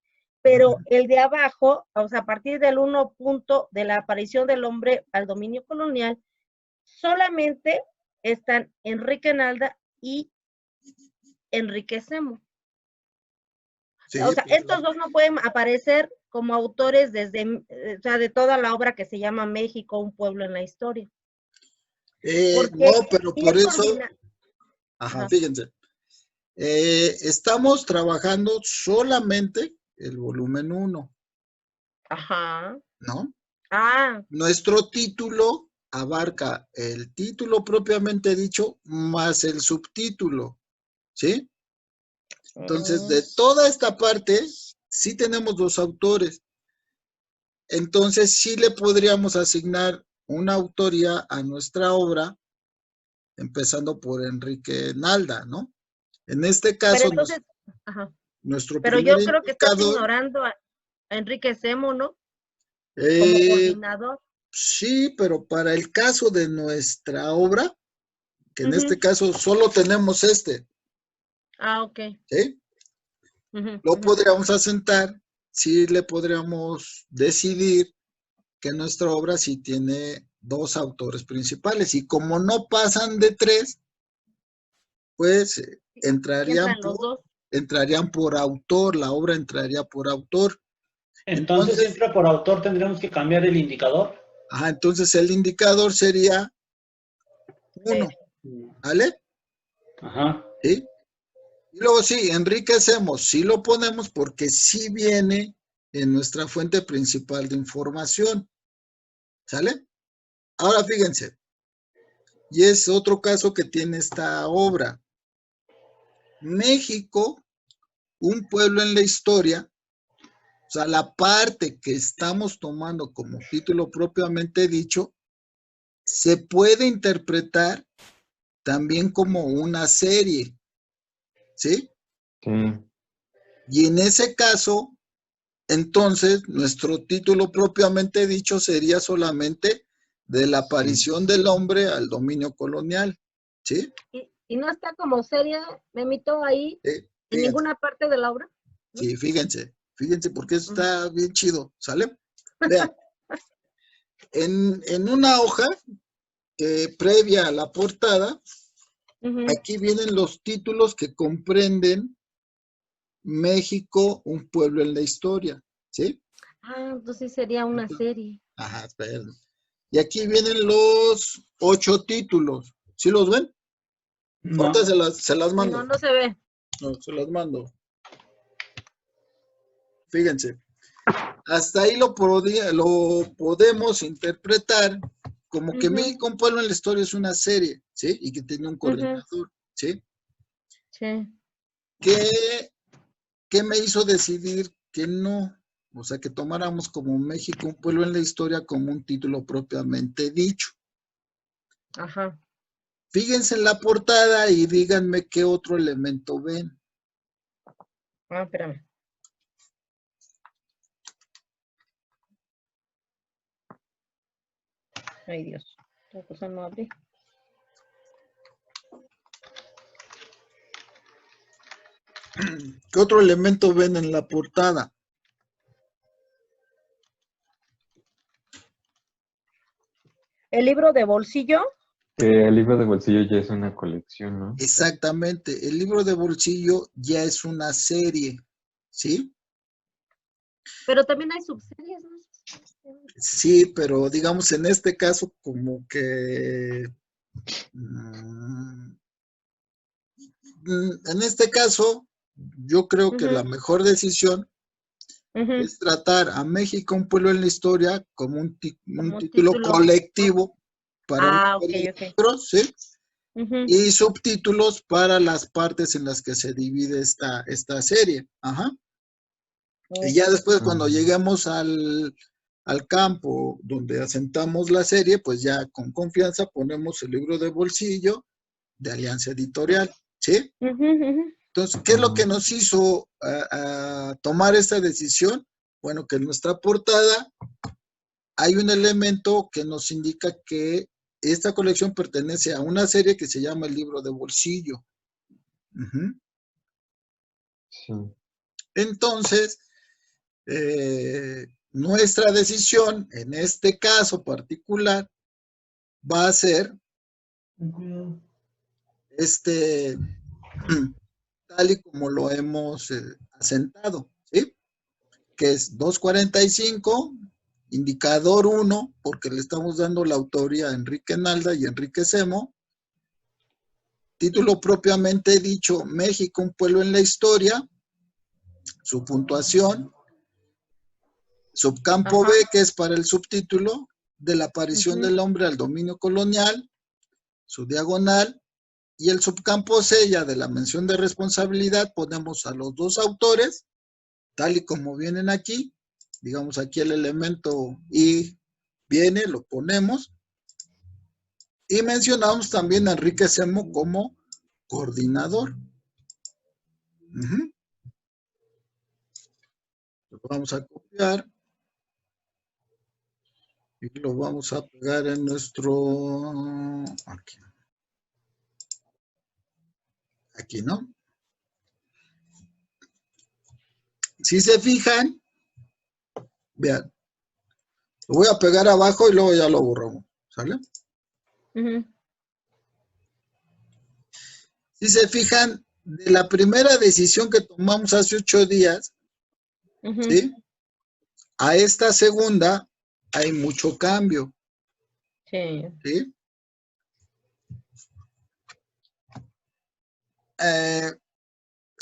Speaker 2: Pero el de abajo, o sea, a partir del 1 punto de la aparición del hombre al dominio colonial, solamente están Enrique Nalda y Enrique Semo.
Speaker 1: Sí,
Speaker 2: o sea, estos dos no pueden aparecer como autores o sea, de toda la obra que se llama México, un pueblo en la historia.
Speaker 1: No, pero por eso,
Speaker 2: Ajá.
Speaker 1: fíjense, estamos trabajando solamente el volumen 1.
Speaker 2: Ajá.
Speaker 1: ¿No?
Speaker 2: Ah.
Speaker 1: Nuestro título abarca el título propiamente dicho más el subtítulo, ¿sí? Entonces, de toda esta parte, sí tenemos 2 autores. Entonces, sí le podríamos asignar una autoría a nuestra obra, empezando por Enrique Nalda, ¿no? En este caso,
Speaker 2: pero entonces,
Speaker 1: nuestro
Speaker 2: pero
Speaker 1: primer
Speaker 2: yo creo que estás
Speaker 1: indicador,
Speaker 2: ignorando a Enrique Semo, ¿no? Como coordinador.
Speaker 1: Sí, pero para el caso de nuestra obra, que en este caso solo tenemos este.
Speaker 2: Ah, ok.
Speaker 1: ¿Sí? Lo podríamos asentar, sí le podríamos decidir que nuestra obra sí tiene 2 autores principales y como no pasan de 3, pues entrarían por autor, la obra entraría por autor.
Speaker 4: Entonces, si entra por autor, tendríamos que cambiar el indicador.
Speaker 1: Ajá, entonces el indicador sería 1, ¿vale?
Speaker 4: Ajá.
Speaker 1: ¿Sí? Y luego sí, enriquecemos, sí lo ponemos porque sí viene en nuestra fuente principal de información. ¿Sale? Ahora fíjense, y es otro caso que tiene esta obra. México, un pueblo en la historia, o sea, la parte que estamos tomando como título propiamente dicho, se puede interpretar también como una serie, ¿sí?
Speaker 5: Sí.
Speaker 1: Y en ese caso, entonces, nuestro título propiamente dicho sería solamente de la aparición del hombre al dominio colonial, ¿sí?
Speaker 2: ¿Y no está como seria, Memito, ahí, en ninguna parte de la obra? ¿No?
Speaker 1: Sí, fíjense porque eso está bien chido, ¿sale? Vean, en una hoja previa a la portada, aquí vienen los títulos que comprenden México, un pueblo en la historia, ¿sí?
Speaker 2: Ah, entonces sería una serie.
Speaker 1: Ajá, espera. Y aquí vienen los 8 títulos. ¿Sí los ven?
Speaker 4: No.
Speaker 1: Ahorita se las mando.
Speaker 2: No se ve.
Speaker 1: No, se las mando. fíjense. Hasta ahí lo podemos interpretar como que México, un pueblo en la historia es una serie, ¿sí? Y que tiene un coordinador, ¿sí?
Speaker 2: Sí.
Speaker 1: ¿Qué me hizo decidir que no? O sea, que tomáramos como México, un pueblo en la historia, como un título propiamente dicho.
Speaker 2: Ajá.
Speaker 1: Fíjense en la portada y díganme qué otro elemento ven.
Speaker 2: Ah, espérame. Ay, Dios. La cosa no abre.
Speaker 1: ¿Qué otro elemento ven en la portada?
Speaker 2: ¿El libro de bolsillo?
Speaker 5: El libro de bolsillo ya es una colección, ¿no?
Speaker 1: Exactamente. El libro de bolsillo ya es una serie, ¿sí?
Speaker 2: Pero también hay subseries, ¿no?
Speaker 1: Sí, pero digamos en este caso como que... en este caso, yo creo que la mejor decisión es tratar a México, un pueblo en la historia, como un título colectivo para un libro, ¿sí? Y subtítulos para las partes en las que se divide esta serie. Ajá. Y ya después, cuando lleguemos al campo donde asentamos la serie, pues ya con confianza ponemos el libro de bolsillo de Alianza Editorial, ¿sí? Entonces, ¿qué es lo que nos hizo tomar esta decisión? Bueno, que en nuestra portada hay un elemento que nos indica que esta colección pertenece a una serie que se llama el libro de bolsillo.
Speaker 5: Sí.
Speaker 1: Entonces, nuestra decisión en este caso particular va a ser tal y como lo hemos asentado, ¿sí? Que es 245, indicador 1, porque le estamos dando la autoría a Enrique Nalda y Enrique Semo. Título propiamente dicho, México, un pueblo en la historia. Su puntuación. Subcampo B, que es para el subtítulo, de la aparición del hombre al dominio colonial. Su diagonal. Y el subcampo C, ya de la mención de responsabilidad, ponemos a los dos autores, tal y como vienen aquí. Digamos, aquí el elemento I viene, lo ponemos. Y mencionamos también a Enrique Semo como coordinador. Lo vamos a copiar. Y lo vamos a pegar en nuestro... Aquí. Aquí, ¿no? Si se fijan, vean, lo voy a pegar abajo y luego ya lo borramos, ¿sale? Si se fijan, de la primera decisión que tomamos hace 8 días, ¿sí? A esta segunda hay mucho cambio.
Speaker 2: Sí.
Speaker 1: ¿Sí?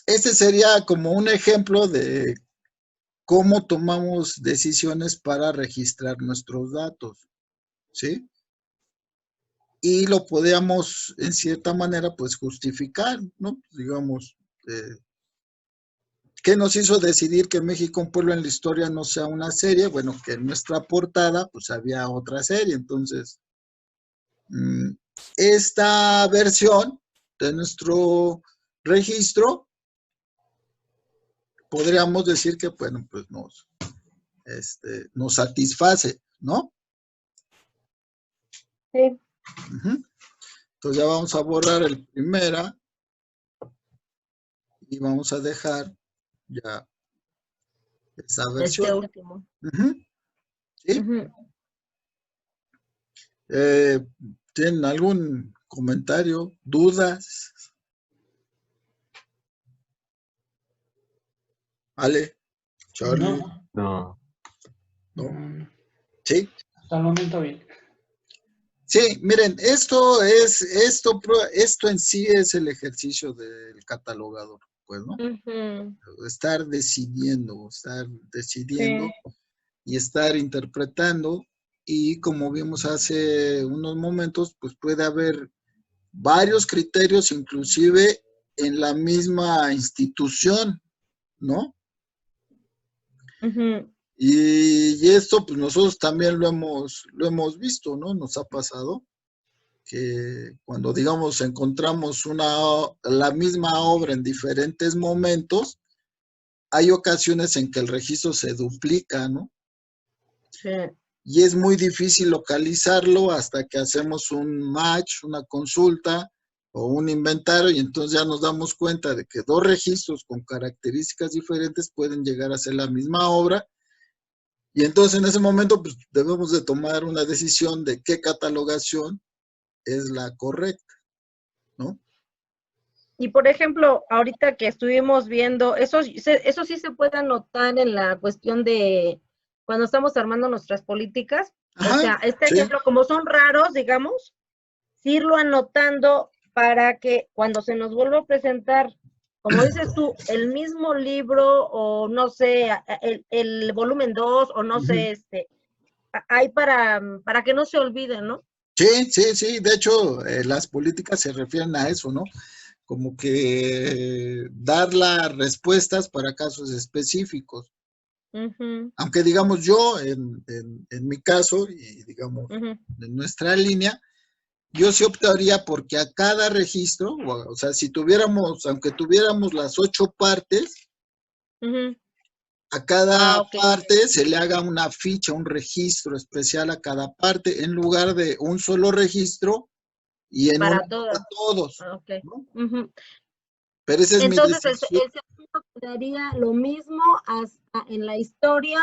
Speaker 1: Este sería como un ejemplo de cómo tomamos decisiones para registrar nuestros datos, ¿sí? Y lo podíamos, en cierta manera, pues justificar, ¿no? Digamos, ¿qué nos hizo decidir que México, un pueblo en la historia, no sea una serie? Bueno, que en nuestra portada, pues había otra serie. Entonces, esta versión de nuestro registro, podríamos decir que, bueno, pues nos satisface, ¿no?
Speaker 2: Sí.
Speaker 1: Entonces ya vamos a borrar el primera y vamos a dejar ya esa versión.
Speaker 2: Este último.
Speaker 1: ¿Sí? ¿Tienen algún comentario, dudas? ¿Ale? ¿Charlie?
Speaker 5: No.
Speaker 1: ¿No? ¿Sí?
Speaker 4: Hasta el momento bien.
Speaker 1: Sí, miren, esto en sí es el ejercicio del catalogador, pues, ¿no?
Speaker 2: Ujú.
Speaker 1: Estar decidiendo
Speaker 2: Sí.
Speaker 1: y estar interpretando. Y como vimos hace unos momentos, pues puede haber varios criterios, inclusive en la misma institución, ¿no?
Speaker 2: Ujú.
Speaker 1: Y esto, pues nosotros también lo hemos visto, ¿no? Nos ha pasado que cuando, digamos, encontramos la misma obra en diferentes momentos, hay ocasiones en que el registro se duplica, ¿no?
Speaker 2: Sí.
Speaker 1: Y es muy difícil localizarlo hasta que hacemos un match, una consulta o un inventario, y entonces ya nos damos cuenta de que dos registros con características diferentes pueden llegar a ser la misma obra, y entonces en ese momento pues, debemos de tomar una decisión de qué catalogación es la correcta, ¿no?
Speaker 2: Y por ejemplo, ahorita que estuvimos viendo, eso sí se puede anotar en la cuestión de cuando estamos armando nuestras políticas. O
Speaker 1: Ajá,
Speaker 2: sea, este
Speaker 1: sí.
Speaker 2: ejemplo, como son raros, digamos, sí irlo anotando para que cuando se nos vuelva a presentar, como dices tú, el mismo libro o no sé, el volumen 2 o no sé, hay para que no se olvide, ¿no?
Speaker 1: Sí, sí, sí. De hecho, las políticas se refieren a eso, ¿no? Como que dar las respuestas para casos específicos.
Speaker 2: Ujú,
Speaker 1: Aunque digamos yo, en mi caso, y digamos
Speaker 2: ujú,
Speaker 1: en nuestra línea, yo sí optaría porque a cada registro, o sea, si tuviéramos, aunque tuviéramos las 8 partes,
Speaker 2: ujú.
Speaker 1: a cada
Speaker 2: Ok,
Speaker 1: parte se le haga una ficha, un registro especial a cada parte, en lugar de un solo registro y en uno
Speaker 2: para todas.
Speaker 1: para todos,
Speaker 2: Ok.
Speaker 1: ¿no?
Speaker 2: Ujú.
Speaker 1: Pero esa es mi
Speaker 2: Entonces,
Speaker 1: decisión.
Speaker 2: el segundo quedaría lo mismo hasta en la historia,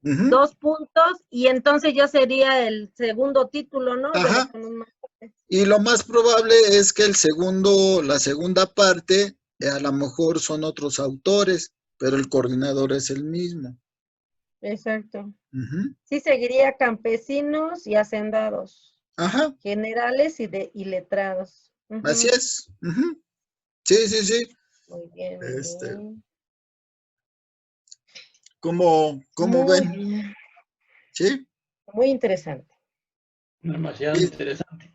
Speaker 1: Ujú.
Speaker 2: 2 puntos, y entonces ya sería el segundo título, ¿no? De lo
Speaker 1: Ajá.
Speaker 2: que nos marcaste.
Speaker 1: Y lo más probable es que la segunda parte, a lo mejor son otros autores, pero el coordinador es el mismo.
Speaker 2: Exacto.
Speaker 1: Ujú.
Speaker 2: Sí, seguiría campesinos y hacendados,
Speaker 1: Ajá,
Speaker 2: generales y letrados.
Speaker 1: así
Speaker 2: Ujú.
Speaker 1: es. Ujú. Sí, sí, sí.
Speaker 2: Muy bien, muy
Speaker 1: Este,
Speaker 2: bien.
Speaker 1: ¿cómo
Speaker 2: Muy
Speaker 1: ven?
Speaker 2: bien.
Speaker 1: Sí,
Speaker 2: Muy interesante.
Speaker 4: Demasiado
Speaker 1: sí,
Speaker 4: interesante.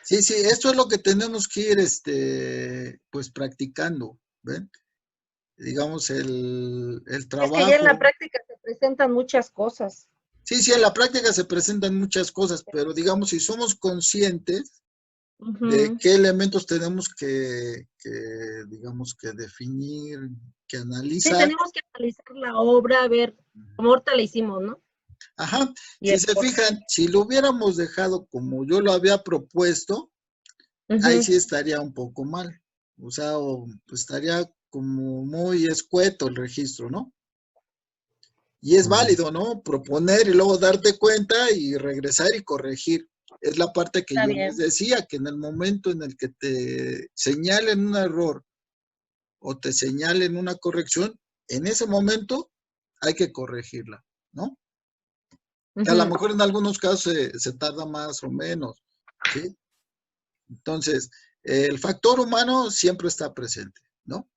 Speaker 1: sí, sí, esto es lo que tenemos que ir, pues practicando, ¿ven? Digamos, el
Speaker 2: Es que ya en la
Speaker 1: trabajo.
Speaker 2: práctica se presentan muchas cosas.
Speaker 1: Sí, sí, en la práctica se presentan muchas cosas, pero digamos, si somos conscientes de
Speaker 2: Ujú.
Speaker 1: qué elementos tenemos digamos, que definir, que
Speaker 2: Sí,
Speaker 1: analizar.
Speaker 2: tenemos que analizar la obra, a ver, como ahorita la hicimos, ¿no?
Speaker 1: Ajá,
Speaker 2: Y
Speaker 1: si
Speaker 2: el
Speaker 1: se
Speaker 2: por qué.
Speaker 1: fijan, si lo hubiéramos dejado como yo lo había propuesto, ahí
Speaker 2: Ujú.
Speaker 1: sí estaría un poco mal. O sea, pues, estaría como muy escueto el registro, ¿no? Y es válido, ¿no? Proponer y luego darte cuenta y regresar y corregir. Es la parte que
Speaker 2: Está
Speaker 1: yo les
Speaker 2: bien.
Speaker 1: decía, que en el momento en el que te señalen un error o te señalen una corrección, en ese momento hay que corregirla, ¿no? Que a lo
Speaker 2: Ujú.
Speaker 1: mejor en algunos casos se tarda más o menos, ¿sí? Entonces, el factor humano siempre está presente, ¿no?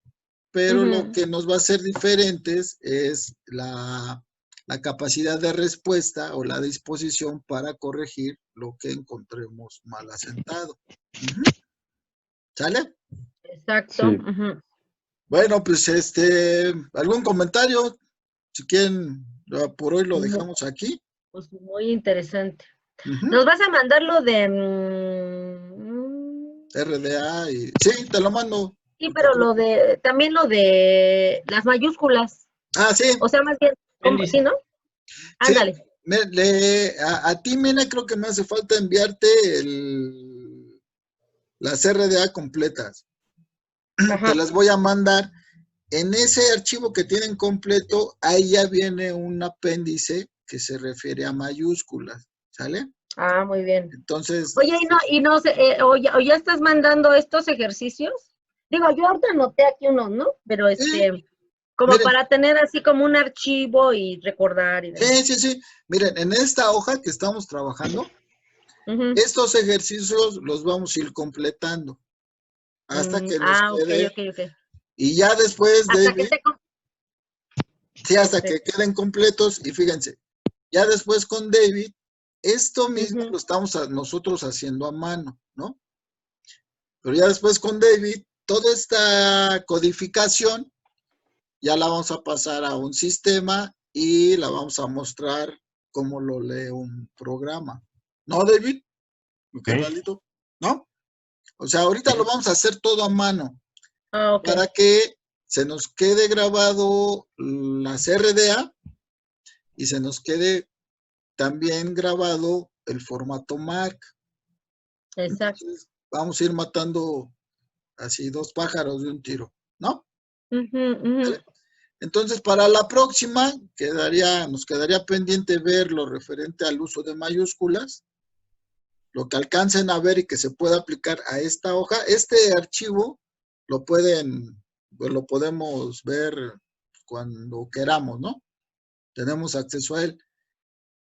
Speaker 1: Pero lo
Speaker 2: Ujú.
Speaker 1: que nos va a hacer diferentes es la capacidad de respuesta o la disposición para corregir lo que encontremos mal asentado. Ujú. ¿Sale?
Speaker 2: Exacto.
Speaker 5: Sí,
Speaker 2: Ujú.
Speaker 1: Bueno, pues algún comentario, si quieren, por hoy lo
Speaker 2: Mu-
Speaker 1: dejamos aquí.
Speaker 2: Pues muy interesante.
Speaker 1: Ujú.
Speaker 2: Nos vas a mandar lo de...
Speaker 1: RDA y sí, te lo mando.
Speaker 2: sí,
Speaker 1: Porque
Speaker 2: pero lo de... También lo de las mayúsculas.
Speaker 1: sí,
Speaker 2: O sea, más bien, ¿sí,
Speaker 4: Índice.
Speaker 2: no?
Speaker 1: sí.
Speaker 2: Ándale.
Speaker 1: A ti, Mena, creo que me hace falta enviarte las RDA completas. Te
Speaker 2: Ajá.
Speaker 1: las voy a mandar. En ese archivo que tienen completo, ahí ya viene un apéndice que se refiere a mayúsculas, ¿sale?
Speaker 2: Ah, muy bien.
Speaker 1: Entonces,
Speaker 2: Oye, y no sé, o ya estás mandando estos ejercicios. Digo, yo ahorita anoté aquí unos, ¿no? Pero como
Speaker 1: miren,
Speaker 2: para tener así como un archivo y recordar y demás.
Speaker 1: sí, sí, sí. Miren, en esta hoja que estamos trabajando,
Speaker 2: Ujú.
Speaker 1: estos ejercicios los vamos a ir completando hasta que nos
Speaker 2: Ok,
Speaker 1: quede
Speaker 2: ok, ok.
Speaker 1: Y ya después, David, sí, hasta que
Speaker 2: Perfecto.
Speaker 1: queden completos. Y fíjense, ya después con David, esto mismo lo estamos nosotros haciendo a mano, ¿no? Pero ya después con David, toda esta codificación ya la vamos a pasar a un sistema y la vamos a mostrar cómo lo lee un programa. ¿No, David? ¿Mi carnalito? ¿No? O sea, ahorita lo vamos a hacer todo a mano.
Speaker 2: Okay.
Speaker 1: Para que se nos quede grabado las RDA y se nos quede también grabado el formato MAC.
Speaker 2: Exacto.
Speaker 1: Entonces, vamos a ir matando así 2 pájaros de un tiro, ¿no? Entonces, para la próxima, nos quedaría pendiente ver lo referente al uso de mayúsculas, lo que alcancen a ver y que se pueda aplicar a esta hoja. Este archivo lo podemos ver cuando queramos, ¿no? Tenemos acceso a él.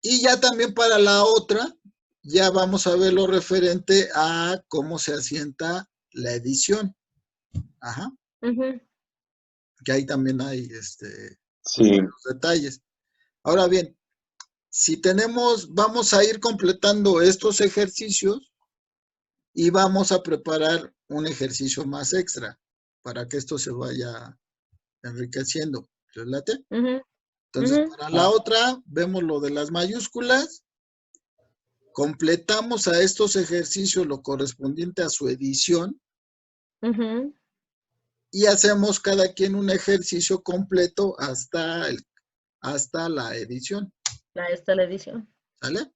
Speaker 1: Y ya también para la otra, ya vamos a ver lo referente a cómo se asienta la edición. Ajá. Que ahí también hay los detalles. Ahora bien, si vamos a ir completando estos ejercicios y vamos a preparar un ejercicio más extra para que esto se vaya enriqueciendo. ¿Les late? Entonces, para la otra, vemos lo de las mayúsculas, completamos a estos ejercicios lo correspondiente a su edición y hacemos cada quien un ejercicio completo hasta la edición.
Speaker 2: Hasta la edición.
Speaker 1: ¿Sale?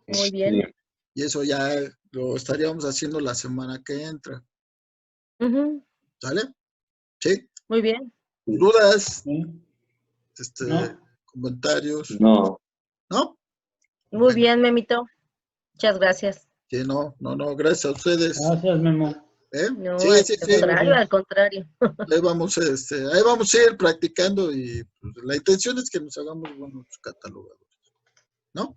Speaker 2: Muy bien.
Speaker 1: Y eso ya lo estaríamos haciendo la semana que entra. ¿Sale? Sí.
Speaker 2: Muy bien.
Speaker 1: ¿Dudas?
Speaker 4: No.
Speaker 1: ¿Comentarios?
Speaker 5: No.
Speaker 1: ¿No?
Speaker 2: Muy bien, Memito. Muchas gracias.
Speaker 1: Sí, no, gracias a ustedes.
Speaker 4: Gracias, Memo.
Speaker 2: No,
Speaker 1: Sí.
Speaker 2: al contrario.
Speaker 1: Ahí vamos a ir practicando y pues, la intención es que nos hagamos buenos catalogadores, ¿no?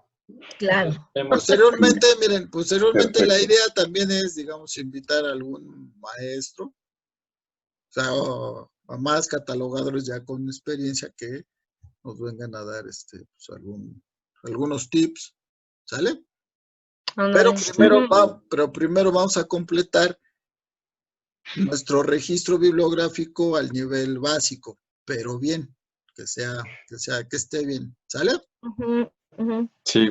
Speaker 2: Claro.
Speaker 1: Posteriormente, miren,
Speaker 5: Perfecto.
Speaker 1: la idea también es, digamos, invitar a algún maestro, o sea, a más catalogadores ya con experiencia que nos vengan a dar pues, algunos tips, ¿sale? Pero primero vamos a completar nuestro registro bibliográfico al nivel básico, pero bien, que esté bien, ¿sale?
Speaker 5: Sí.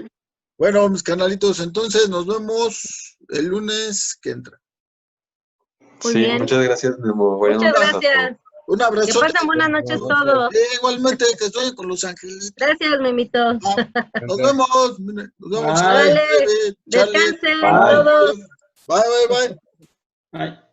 Speaker 1: Bueno, mis canalitos, entonces nos vemos el lunes que entra.
Speaker 2: Muy bien.
Speaker 5: Muchas gracias, Memo.
Speaker 2: Muchas gracias.
Speaker 1: Un abrazo.
Speaker 2: Que pasen buenas noches todos.
Speaker 1: Igualmente, que estoy con los angelitos.
Speaker 2: Gracias, Memito.
Speaker 1: Nos vemos.
Speaker 2: Órale, descansen todos.
Speaker 1: Bye.
Speaker 4: Bye.